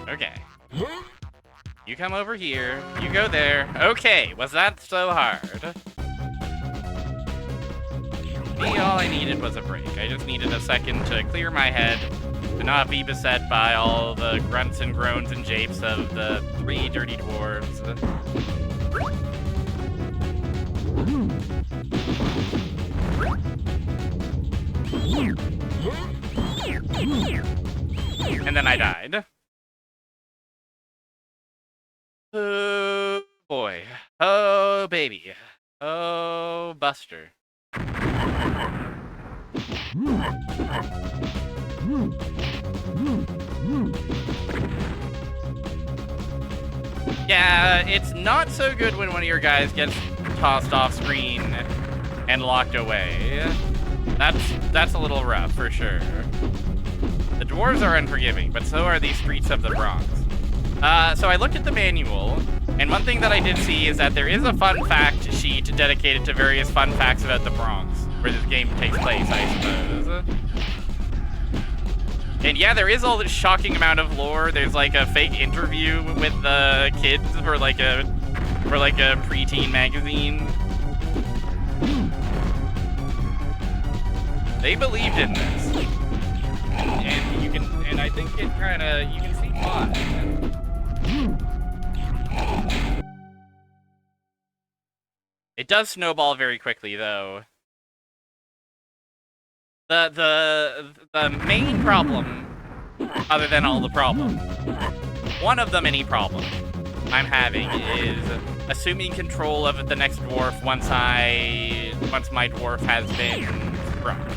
Okay. You come over here. You go there. Okay, was that so hard? Me, all I needed was a break. I just needed a second to clear my head, to not be beset by all the grunts and groans and japes of the 3 dirty dwarves. And then I died. Oh boy. Oh baby. Oh Buster. Yeah, it's not so good when one of your guys gets tossed off screen and locked away. That's a little rough for sure. The dwarves are unforgiving, but so are these streets of the Bronx. So I looked at the manual, and one thing that I did see is that there is a fun fact sheet dedicated to various fun facts about the Bronx, where this game takes place, I suppose. And yeah, there is all this shocking amount of lore. There's like a fake interview with the kids for like a preteen magazine. They believed in this, and I think you can see why. It does snowball very quickly, though. The main problem, other than all the problems, one of the many problems I'm having is assuming control of the next dwarf once my dwarf has been struck.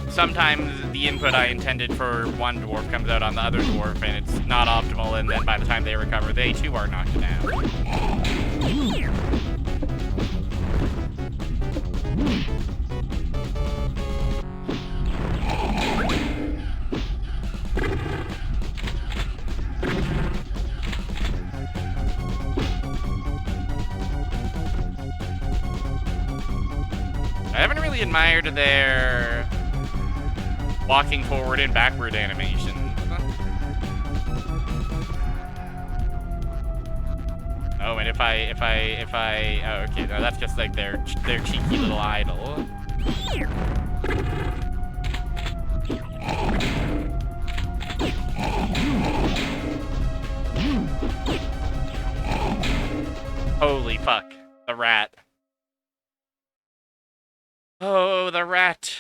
Sometimes the input I intended for one dwarf comes out on the other dwarf, and it's not optimal, and then by the time they recover, they too are knocked down. I haven't really admired their walking forward and backward animations. Oh, and if I, oh, okay, no, that's just like their cheeky little idol. Holy fuck, the rat. Oh, the rat.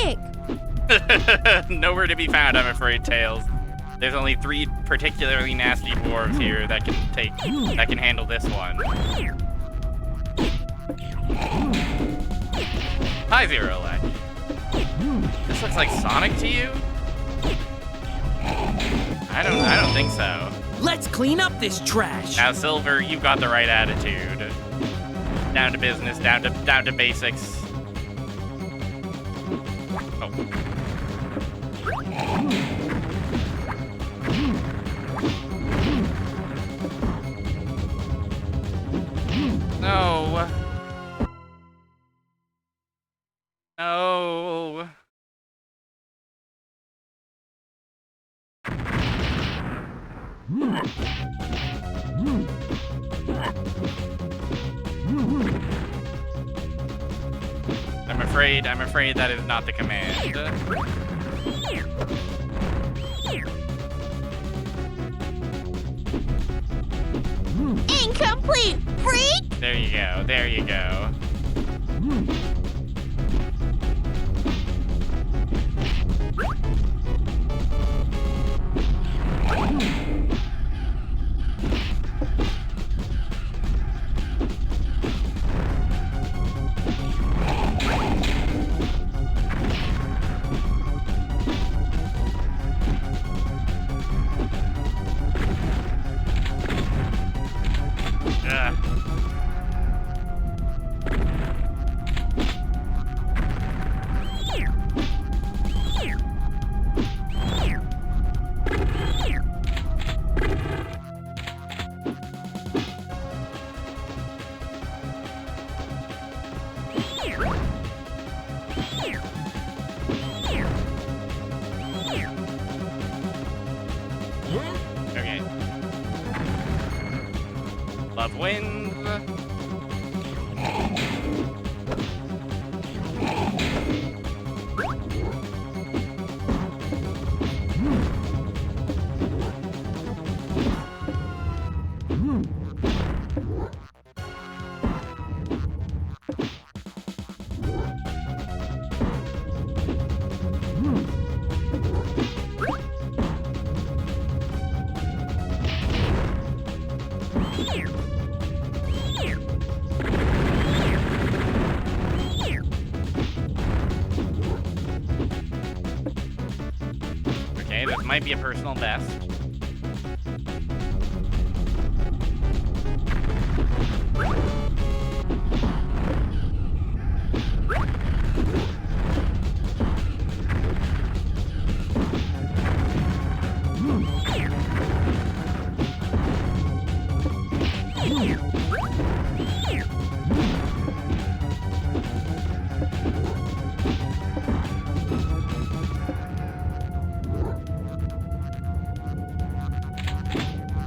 stick. Nowhere to be found, I'm afraid, Tails. There's only 3 particularly nasty dwarves here that can handle this one. Hi, Zero Elect. This looks like Sonic to you? I don't think so. Let's clean up this trash. Now, Silver, you've got the right attitude. Down to business, down to basics. Oh. No. No. I'm afraid that is not the command. Incomplete, freak! There you go, there you go. Okay. Love wins. Okay, this might be a personal best.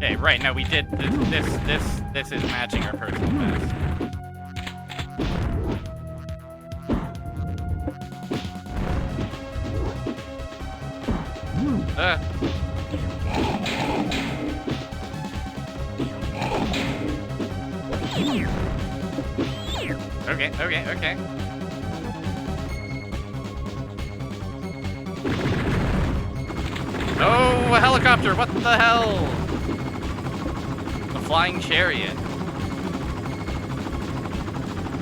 Okay, right, no, we did this is matching our personal best. Okay. Oh, a helicopter, what the hell? A flying chariot.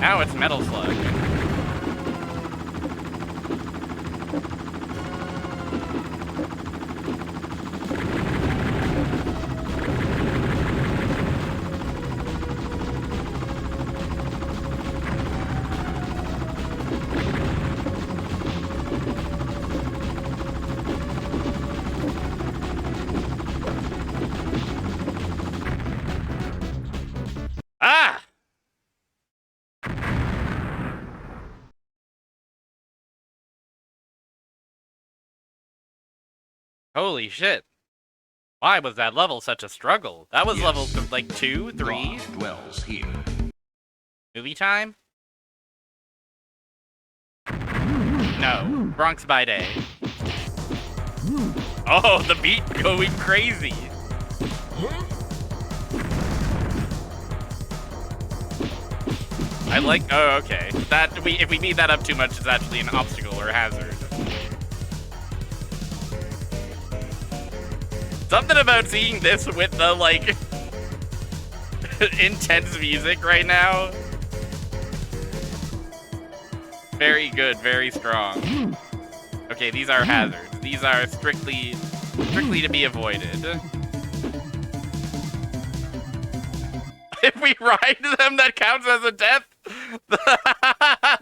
Now it's Metal Slug. Ah! Holy shit. Why was that level such a struggle? That was level like 2, 3. God dwells here. Movie time? No. Bronx by day. Oh, the beat going crazy. I like. Oh, okay. That if we beat that up too much, it's actually an obstacle or hazard. Something about seeing this with the, like, intense music right now. Very good, very strong. Okay, these are hazards. These are strictly to be avoided. If we ride them, that counts as a death?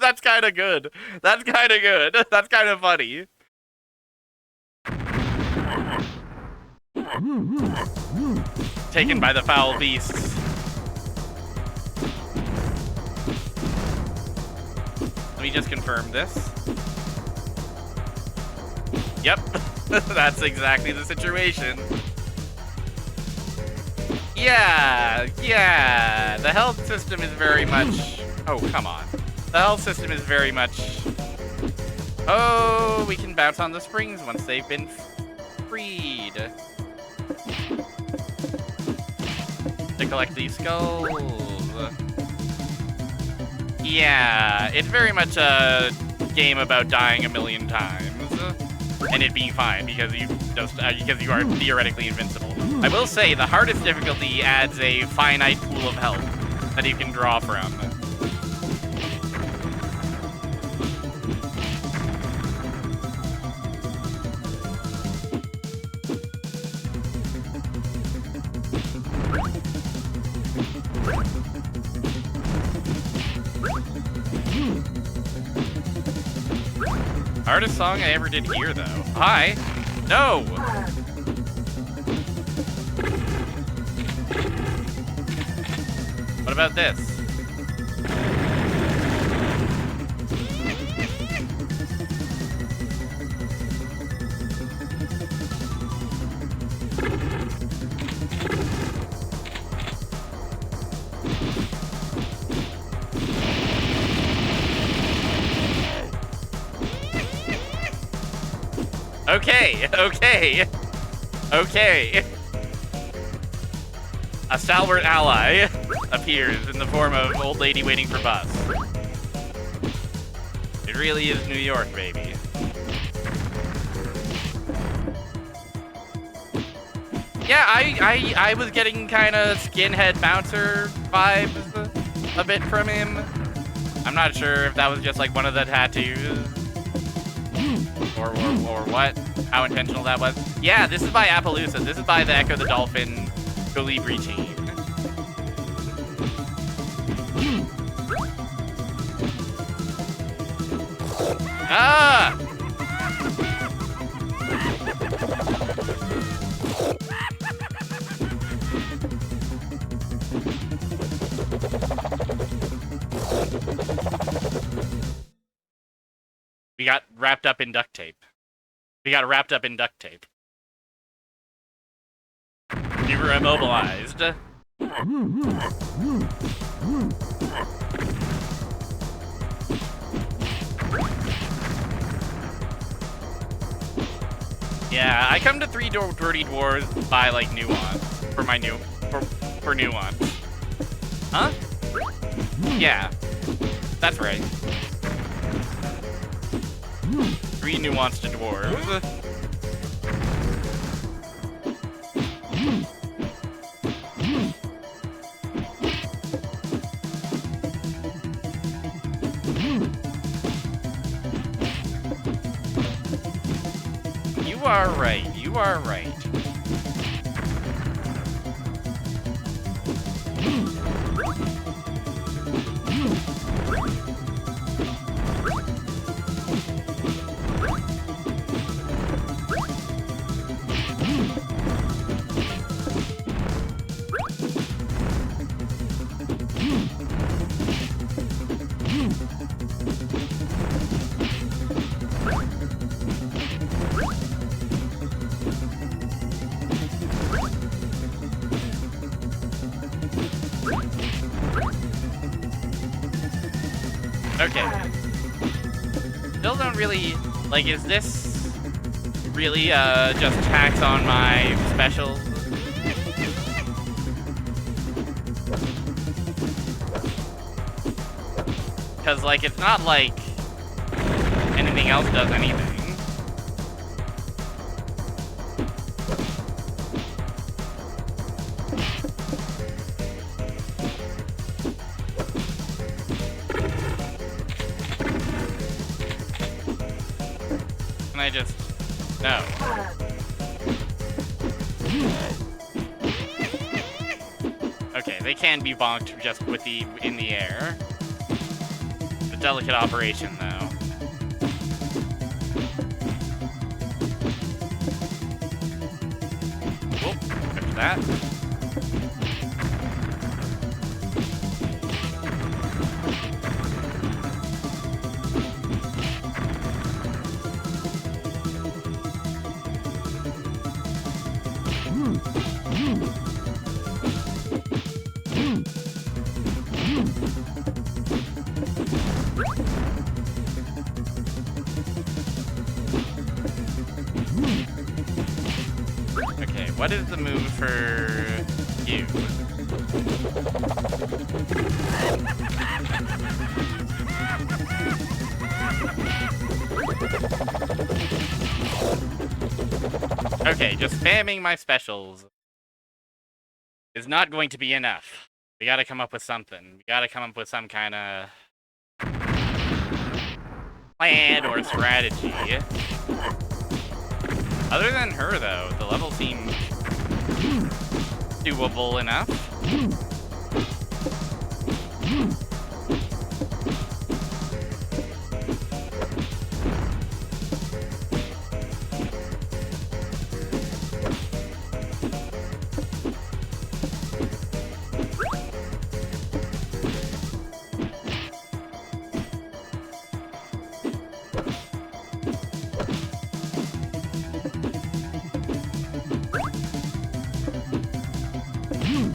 That's kind of good. That's kind of good. That's kind of funny. Taken by the foul beasts. Let me just confirm this. Yep, that's exactly the situation. Yeah, the health system is very much... Oh, come on. The health system is very much... Oh, we can bounce on the springs once they've been freed. To collect these skulls. Yeah, it's very much a game about dying a million times. And it being fine because you are theoretically invincible. I will say the hardest difficulty adds a finite pool of health that you can draw from. Hardest song I ever did hear, though. Hi. No. What about this? Okay. A stalwart ally appears in the form of old lady waiting for bus. It really is New York, baby. Yeah, I was getting kind of skinhead bouncer vibes a bit from him. I'm not sure if that was just like one of the tattoos. Or what? How intentional that was. Yeah, this is by Appaloosa. This is by the Echo the Dolphin Colibri team. Ah! We got wrapped up in duct tape. You were immobilized. Yeah, I come to Three Dirty Dwarves by like nuance for nuance. Huh? Yeah, that's right. 3 nuanced dwarves. You are right. Okay. Still don't really, like, is this really, just tax on my specials? Because, like, it's not like anything else does anything. Can I just... No. Okay, they can be bonked just with in the air. It's a delicate operation, though. Whoop, after that. Okay, what is the move for you? Okay, just spamming my specials is not going to be enough. We gotta come up with something. We gotta come up with some kind of plan or strategy. Other than her, though, the level seems doable enough.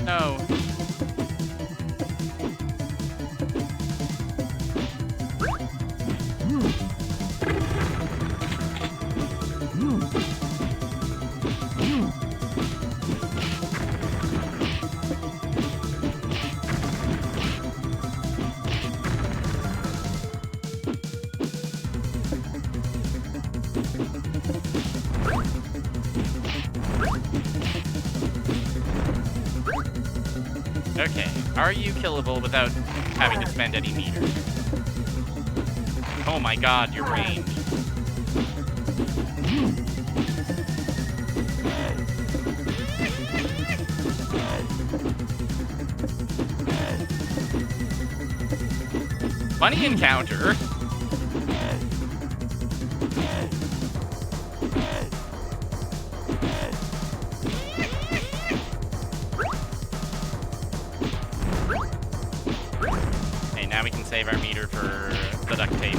No. Okay, are you killable without having to spend any meter? Oh my god, your range. Funny encounter. Okay, now we can save our meter for the duct tape.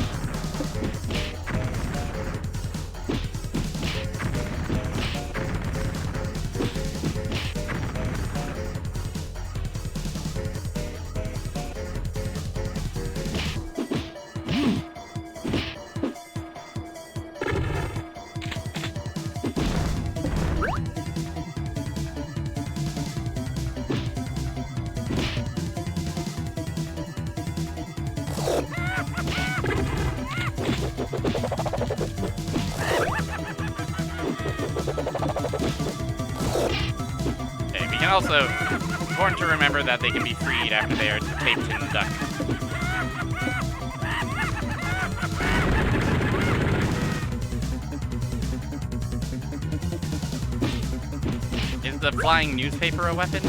Also, important to remember that they can be freed after they are taped in the duct. Is the flying newspaper a weapon?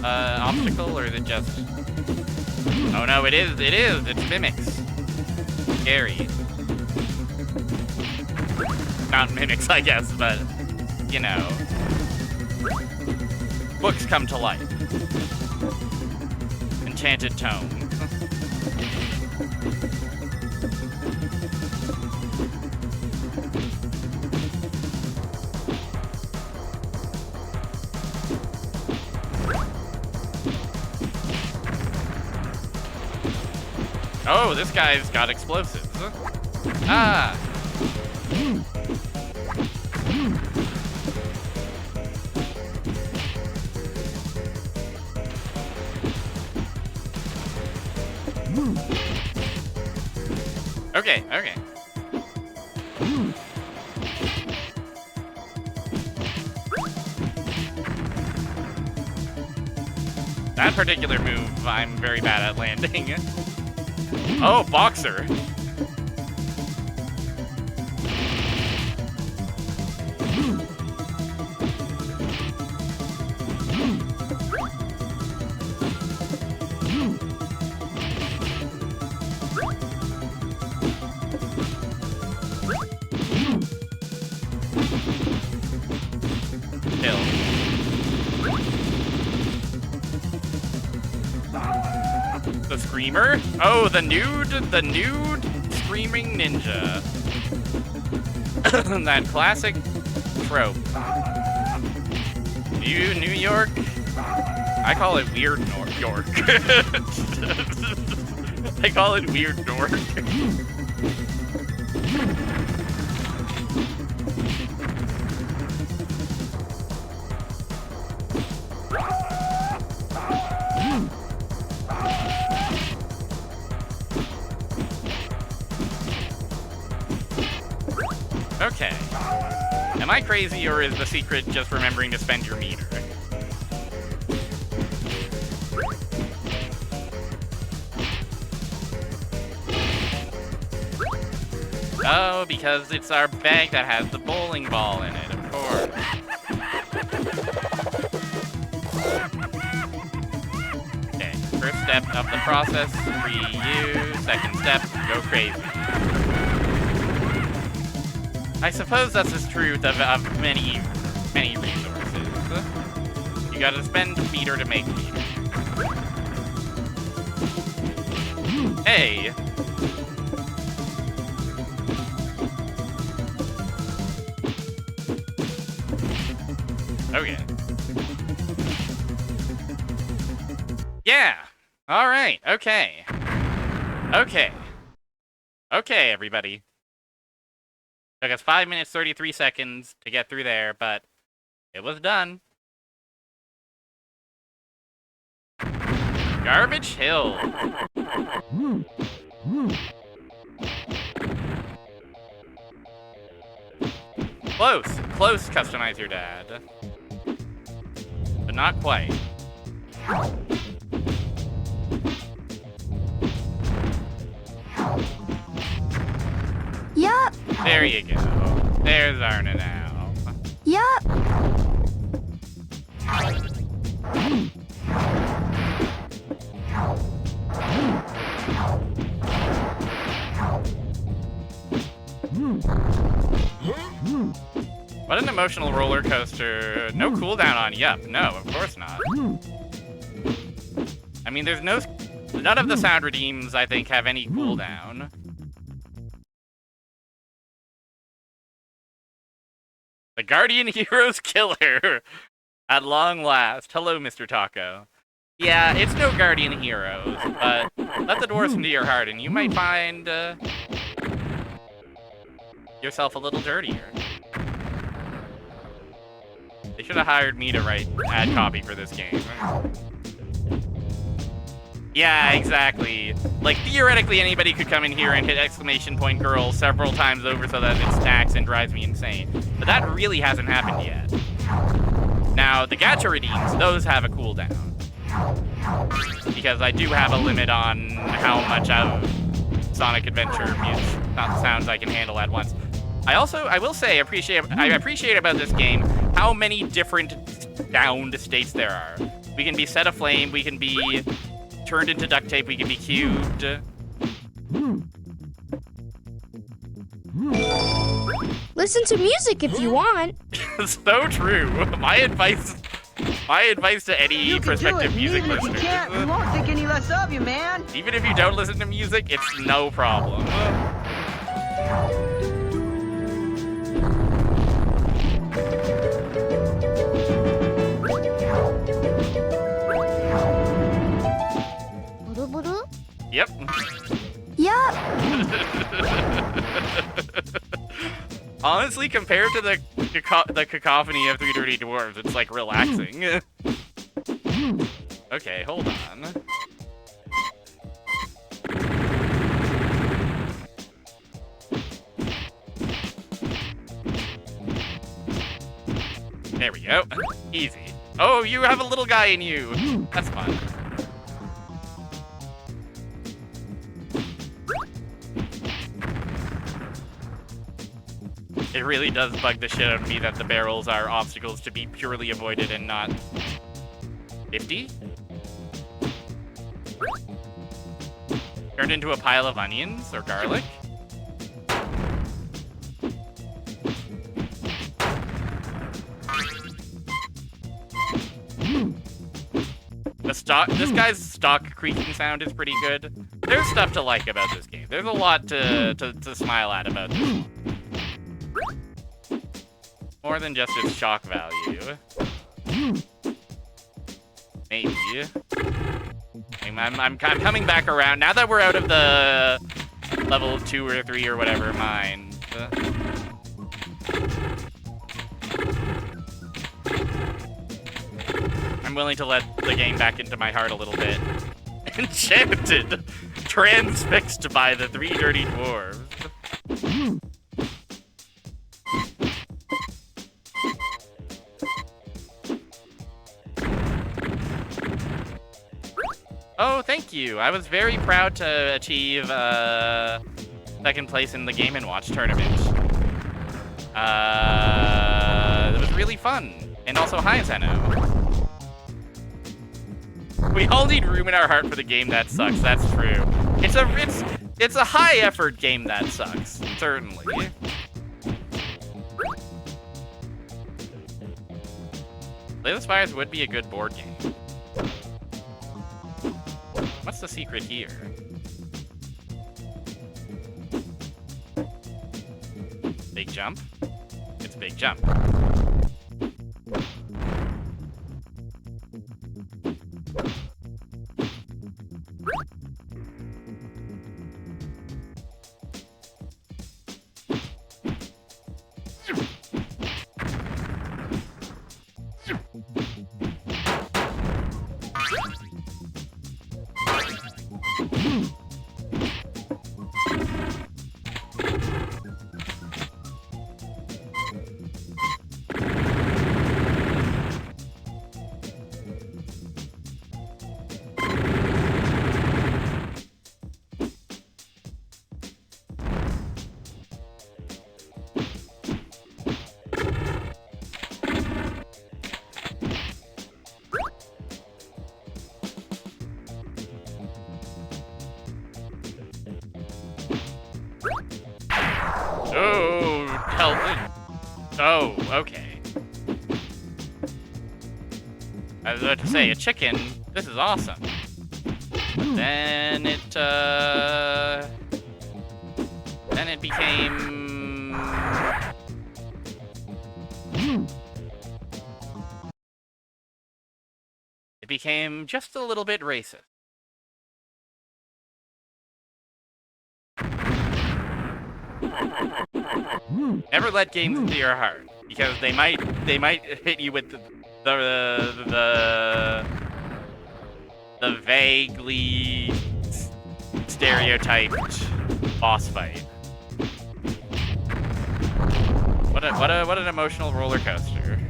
Obstacle, or is it just... Oh no, it is, it's mimics. Scary. Not mimics, I guess, but, you know. Books come to life. Enchanted tome. Oh, this guy's got explosives. Ah! Okay, okay. That particular move, I'm very bad at landing. Oh, boxer. Hill. The Screamer? Oh, the nude screaming ninja. That classic trope. New York? I call it Weird York. I call it Weird York. Okay. Am I crazy, or is the secret just remembering to spend your meter? Oh, because it's our bag that has the bowling ball in it, of course. Okay, first step of the process, reuse. Second step, go crazy. I suppose that's the truth of many resources. You gotta spend meter to make meter. Hey! Okay. Yeah! Alright, okay. Okay. Okay, everybody. Took us 5 minutes, 33 seconds to get through there, but it was done. Garbage Hill. Close, customize your dad. But not quite. Yup. There you go. There's Arna now. Yup. What an emotional roller coaster. No cooldown on Yup. No, of course not. I mean, there's none of the sound redeems, I think, have any cooldown. The Guardian Heroes Killer! At long last. Hello, Mr. Taco. Yeah, it's no Guardian Heroes, but let the dwarves into your heart and you might find yourself a little dirtier. They should have hired me to write ad copy for this game. Yeah, exactly. Like, theoretically, anybody could come in here and hit exclamation point girl several times over so that it stacks and drives me insane. But that really hasn't happened yet. Now, the gacha redeems, those have a cooldown. Because I do have a limit on how much of Sonic Adventure sounds I can handle at once. I will say, I appreciate about this game how many different downed states there are. We can be set aflame, we can be turned into duct tape, we can be cubed. Listen to music if you want. So true. My advice to any prospective music listener. If you can't, we won't think any less of you, man. Even if you don't listen to music, it's no problem. Yep. Yup. Honestly, compared to the cacophony of Three Dirty Dwarves, it's like relaxing. Okay, hold on. There we go. Easy. Oh, you have a little guy in you. That's fun. It really does bug the shit out of me that the barrels are obstacles to be purely avoided and not 50? Turned into a pile of onions or garlic? this guy's stock creaking sound is pretty good. There's stuff to like about this game. There's a lot to smile at about this. More than just its shock value. Maybe. I'm coming back around now that we're out of the level 2 or 3 or whatever mine. I'm willing to let the game back into my heart a little bit. Enchanted! Transfixed by the 3 dirty dwarves. Oh, thank you. I was very proud to achieve second place in the Game & Watch tournament. It was really fun. And also, hi, Zeno. We all need room in our heart for the game that sucks. That's true. It's a high effort game that sucks. Certainly. Slay the Spires would be a good board game. What's the secret here? Big jump? It's a big jump. Oh, help. Oh, okay. I was about to say, a chicken, this is awesome. But then it became... It became just a little bit racist. Never let games into your heart, because they might hit you with the vaguely stereotyped boss fight. What an emotional roller coaster.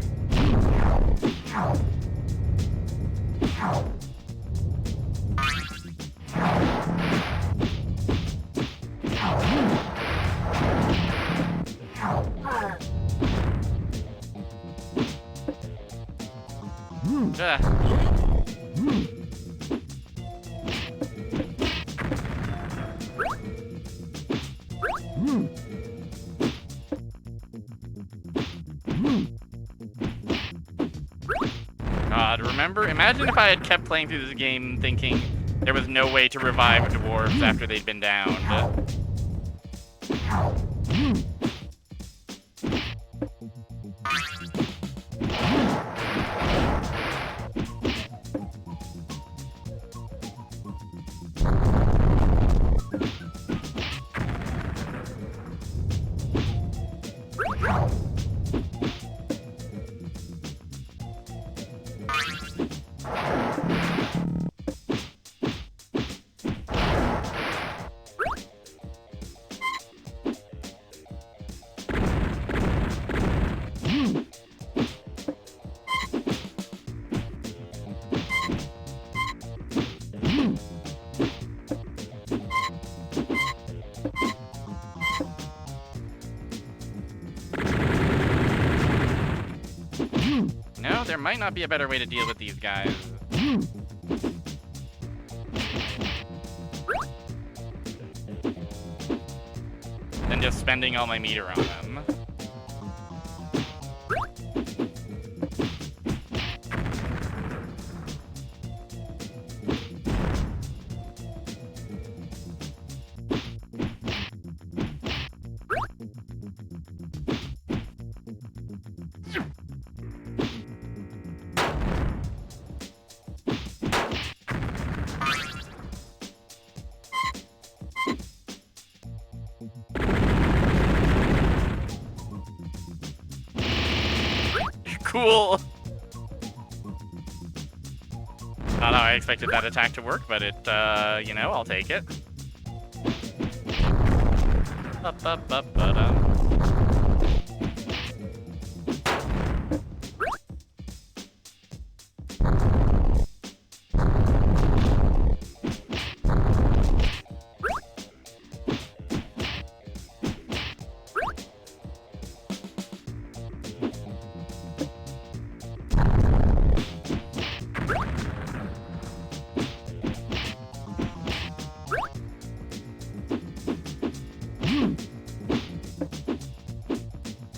God, imagine if I had kept playing through this game thinking there was no way to revive dwarves after they'd been downed. No, there might not be a better way to deal with these guys. Than just spending all my meter on them. cool. Not how I expected that attack to work, but it, you know, I'll take it. Ba-ba-ba-ba-dum.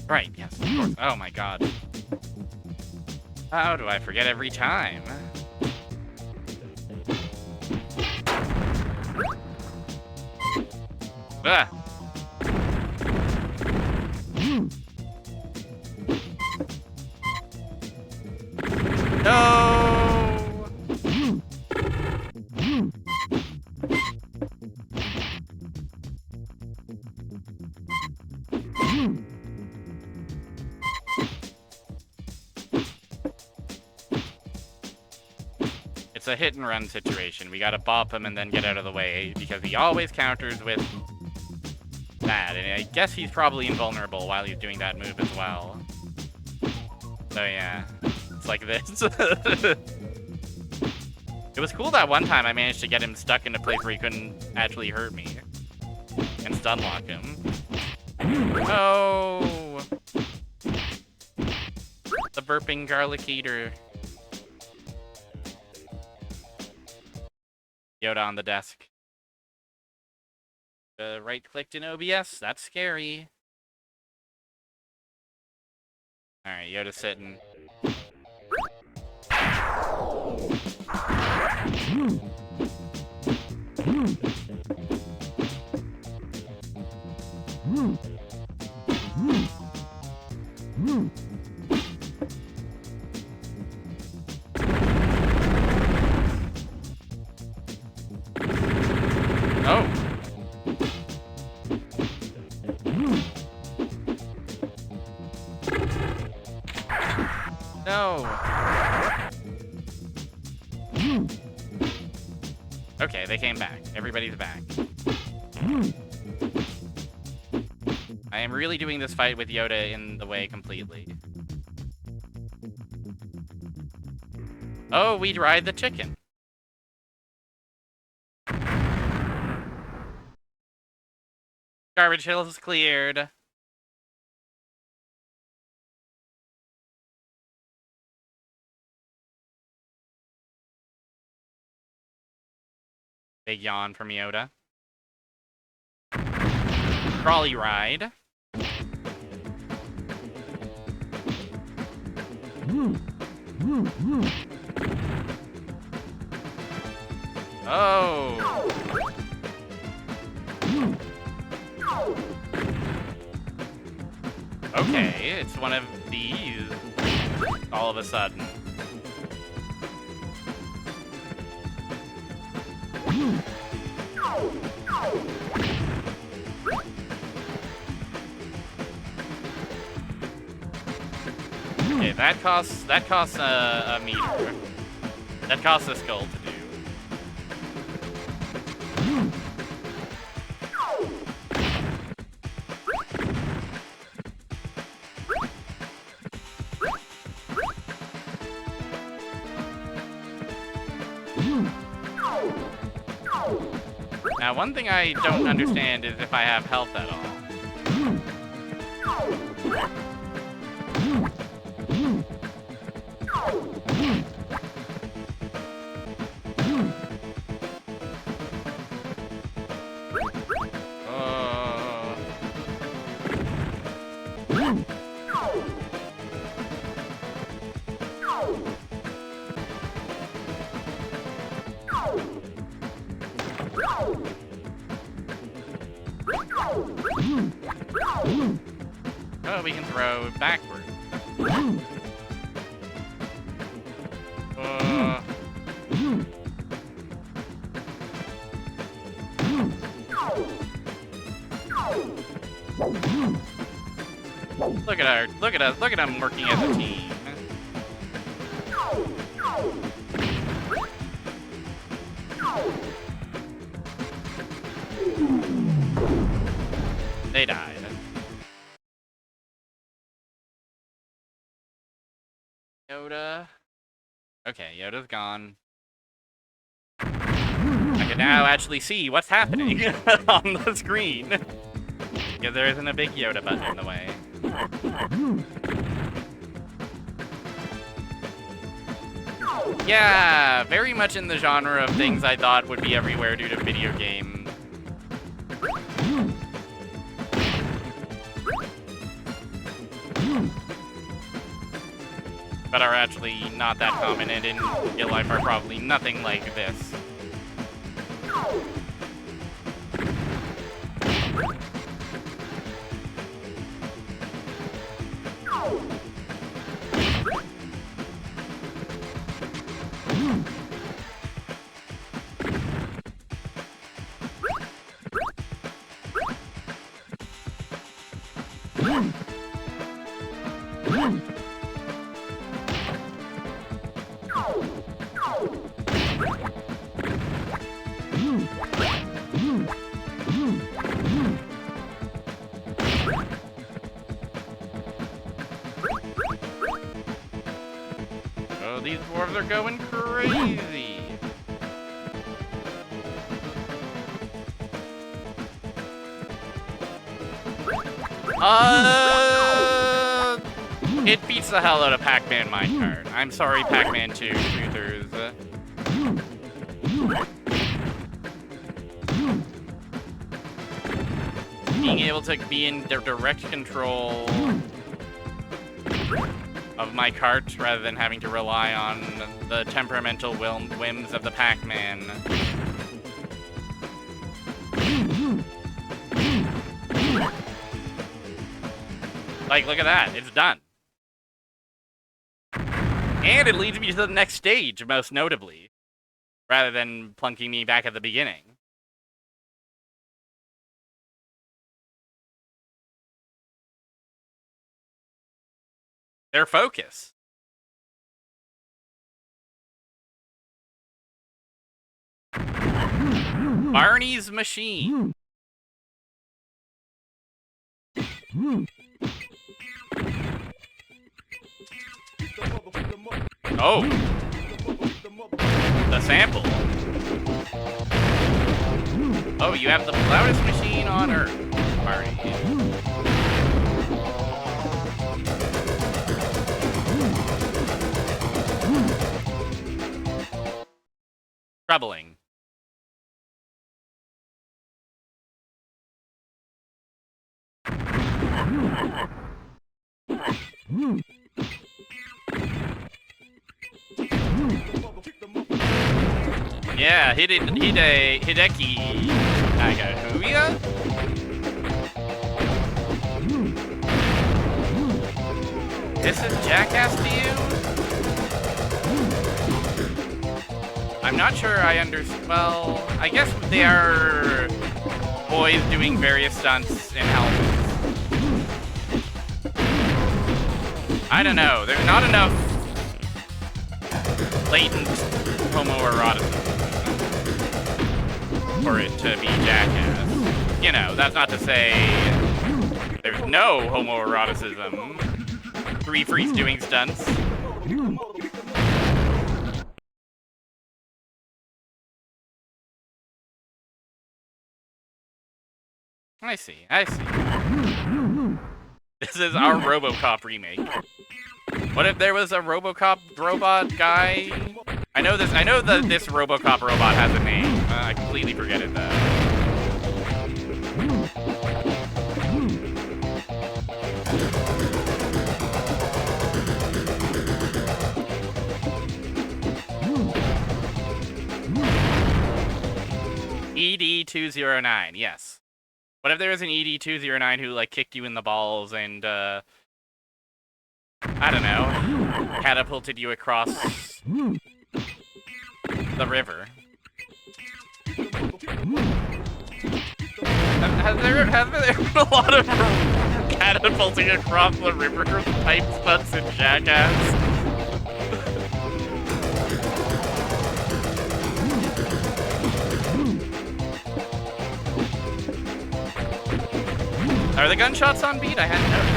Right, yes, of course. Oh my god. How do I forget every time? Ah! No! It's a hit and run situation. We gotta bop him and then get out of the way because he always counters with that. And I guess he's probably invulnerable while he's doing that move as well. So yeah, it's like this. It was cool that one time I managed to get him stuck in a place where he couldn't actually hurt me and stun lock him. No! The burping garlic eater. Yoda on the desk. Right-clicked in OBS. That's scary. Alright, Yoda's sitting. Oh. No. Okay, they came back. Everybody's back. I am really doing this fight with Yoda in the way completely. Oh, we ride the chicken. Garbage Hill is cleared. Big yawn from Yoda. Trolley ride. Oh. Okay, it's one of these all of a sudden. Okay, that costs a meter. That costs a skull to do. Now, one thing I don't understand is if I have health at all. Oh, we can throw backward. Look at us working as a team. They died. Yoda. Okay, Yoda's gone. I can now actually see what's happening on the screen. Because there isn't a big Yoda button in the way. Yeah, very much in the genre of things I thought would be everywhere due to video game. But are actually not that common, and in real life are probably nothing like this. Oh, these dwarves are going crazy. It beats the hell out of Pac-Man minecart. I'm sorry, Pac-Man 2 truthers. Being able to be in direct control of my cart rather than having to rely on the temperamental whims of the Pac-Man. Like, look at that. It's done. And it leads me to the next stage, most notably, rather than plunking me back at the beginning. Their focus. Barney's machine. Oh. The sample. Oh, you have the loudest machine on Earth, Barney. Troubling. Yeah, Hideki Nagahuya? This is Jackass to you? I'm not sure I understand. Well, I guess they are boys doing various stunts in helmets. I don't know. There's not enough latent homoeroticism for it to be Jackass. You know, that's not to say there's no homoeroticism. Three freaks doing stunts. I see. This is our RoboCop remake. What if there was a RoboCop robot guy? I know that this RoboCop robot has a name. I completely forget it though. ED209, yes. What if there was an ED209 who, like, kicked you in the balls and, I don't know, catapulted you across the river? Has there been a lot of catapulting across the river type stunts in Jackass? Are the gunshots on beat? I hadn't noticed.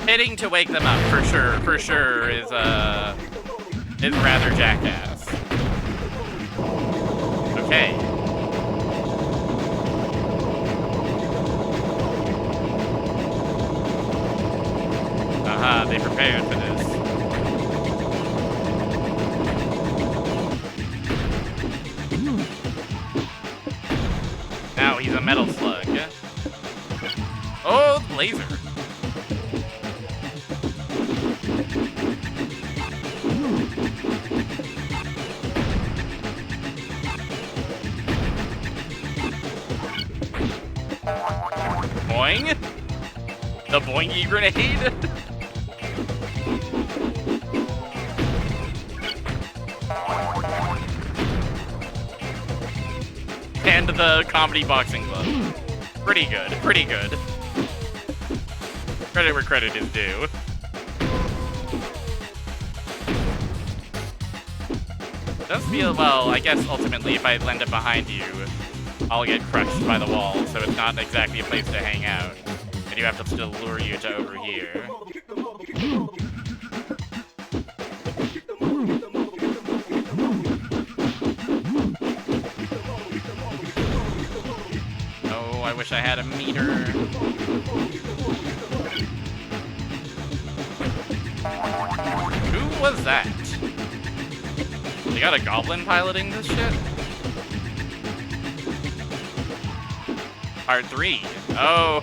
Hitting to wake them up, for sure, is rather jackass. Okay. Aha, they prepared for this. Now he's a metal slug. Oh, laser. Boing. The boingy grenade. And the comedy boxing glove. Pretty good, pretty good. Credit where credit is due. Does feel, well, I guess ultimately if I land it behind you, I'll get crushed by the wall, so it's not exactly a place to hang out. I do have to still lure you to over here. Oh, I wish I had a meter. Who was that? They got a goblin piloting this shit? Part 3. Oh,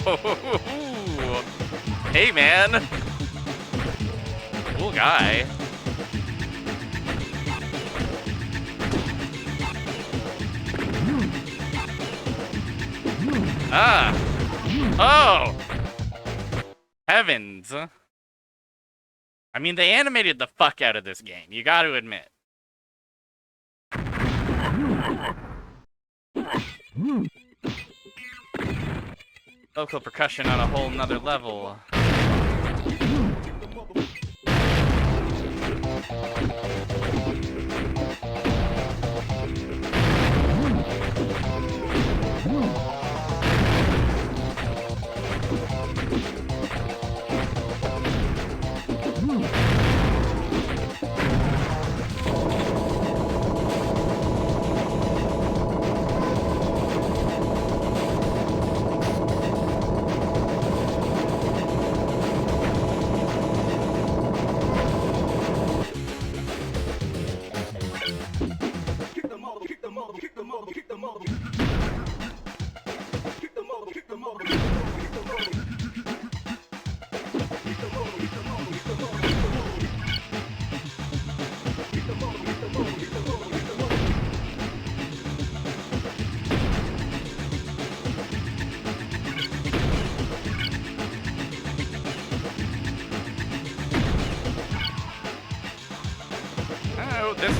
hey man. Cool guy. Ah. Oh. Heavens. I mean, they animated the fuck out of this game. You got to admit. Local percussion on a whole nother level.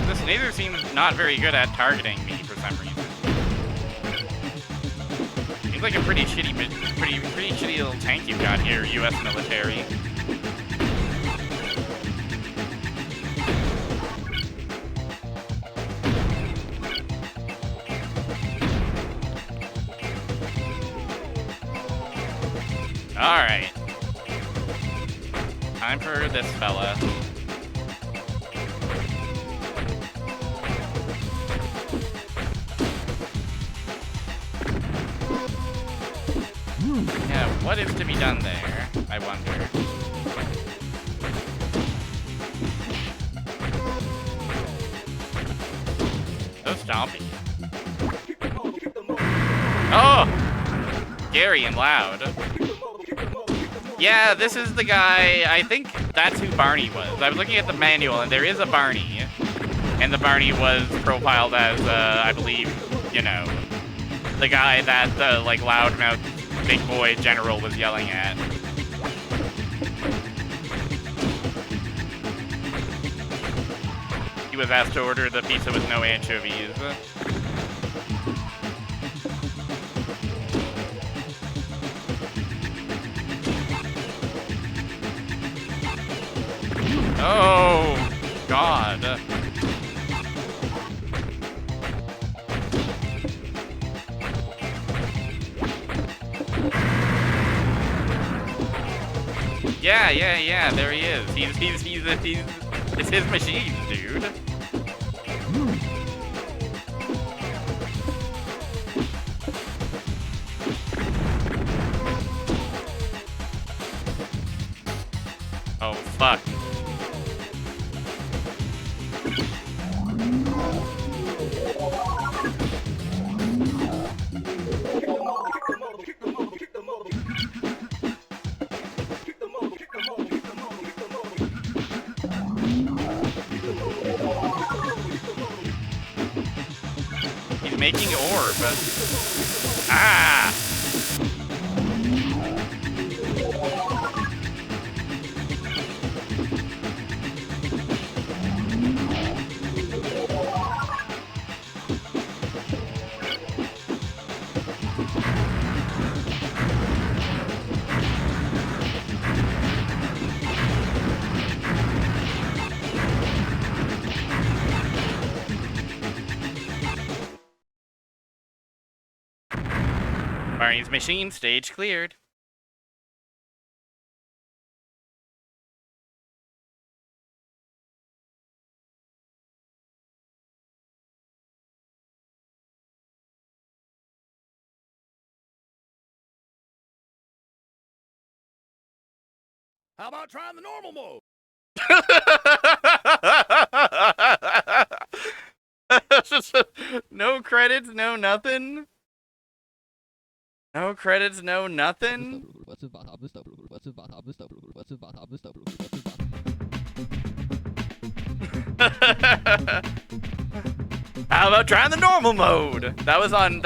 This laser seems not very good at targeting me for some reason. Seems like a pretty shitty little tank you've got here, U.S. military. All right, time for this fella. Yeah, what is to be done there, I wonder. So stompy. Oh! Scary and loud. Yeah, this is the guy, I think that's who Barney was. I was looking at the manual and there is a Barney. And the Barney was profiled as, I believe, you know, the guy that the, like, loudmouth big boy general was yelling at. He was asked to order the pizza with no anchovies. Oh, God. Yeah, there he is. It's his machine, dude. Oh, fuck. He's making orb. Ah! Barney's machine stage cleared. How about trying the normal mode? No credits, no nothing. No credits, no nothing. How about trying the normal mode? That was on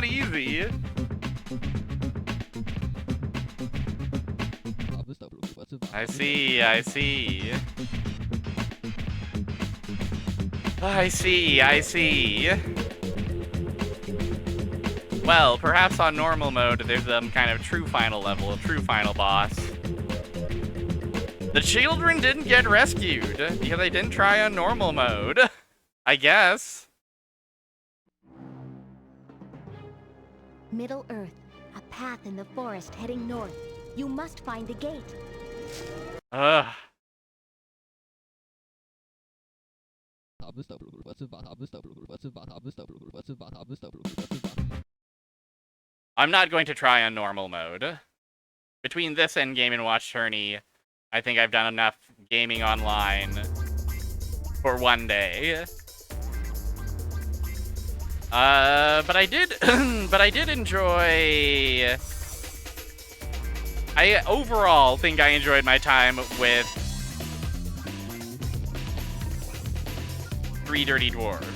easy. I see. Well, perhaps on normal mode, there's some kind of true final level, a true final boss. The children didn't get rescued because they didn't try on normal mode, I guess. Middle Earth, a path in the forest heading north. You must find the gate. Ugh. I'm not going to try on normal mode. Between this endgame and Watch Tourney, I think I've done enough gaming online for one day. But I did, enjoy. I overall think I enjoyed my time with 3 Dirty Dwarves.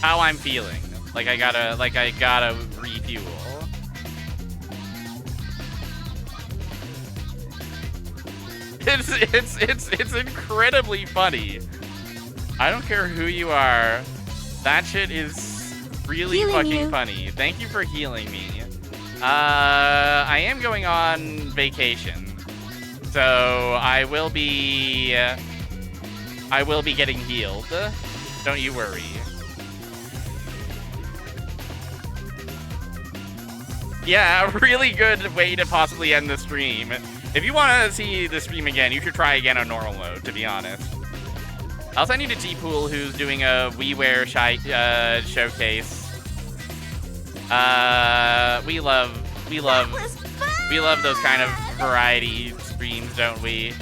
How I'm feeling. Like I gotta refuel. It's incredibly funny. I don't care who you are. That shit is really fucking funny. Thank you for healing me. I am going on vacation, so I will be getting healed. Don't you worry. Yeah, a really good way to possibly end the stream. If you want to see the stream again, you should try again on normal mode, to be honest. I'll send you to T-Pool, who's doing a WeWare showcase. We love those kind of variety streams, don't we?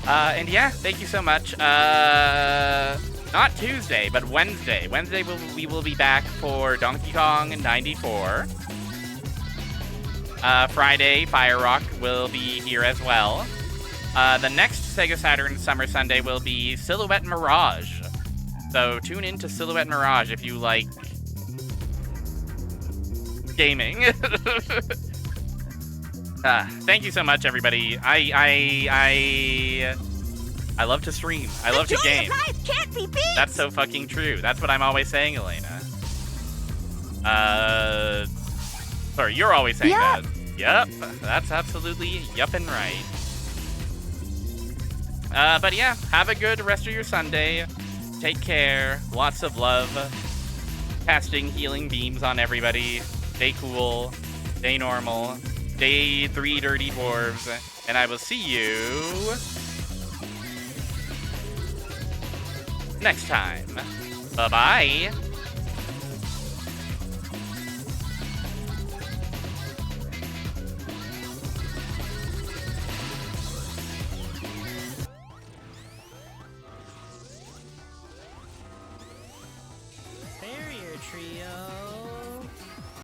And yeah, thank you so much. Not Tuesday, but Wednesday. Wednesday we will be back for Donkey Kong 94. Friday, Fire Rock will be here as well. The next Sega Saturn Summer Sunday will be Silhouette Mirage. So tune in to Silhouette Mirage if you like gaming. Thank you so much, everybody. I love to stream. I love to game. Can't be beat. That's so fucking true. That's what I'm always saying, Elena. Sorry, you're always saying that. Yup. That's absolutely yuppin' right. But yeah, have a good rest of your Sunday. Take care. Lots of love. Casting healing beams on everybody. Stay cool. Stay normal. Stay 3 dirty dwarves. And I will see you next time. Bye-bye.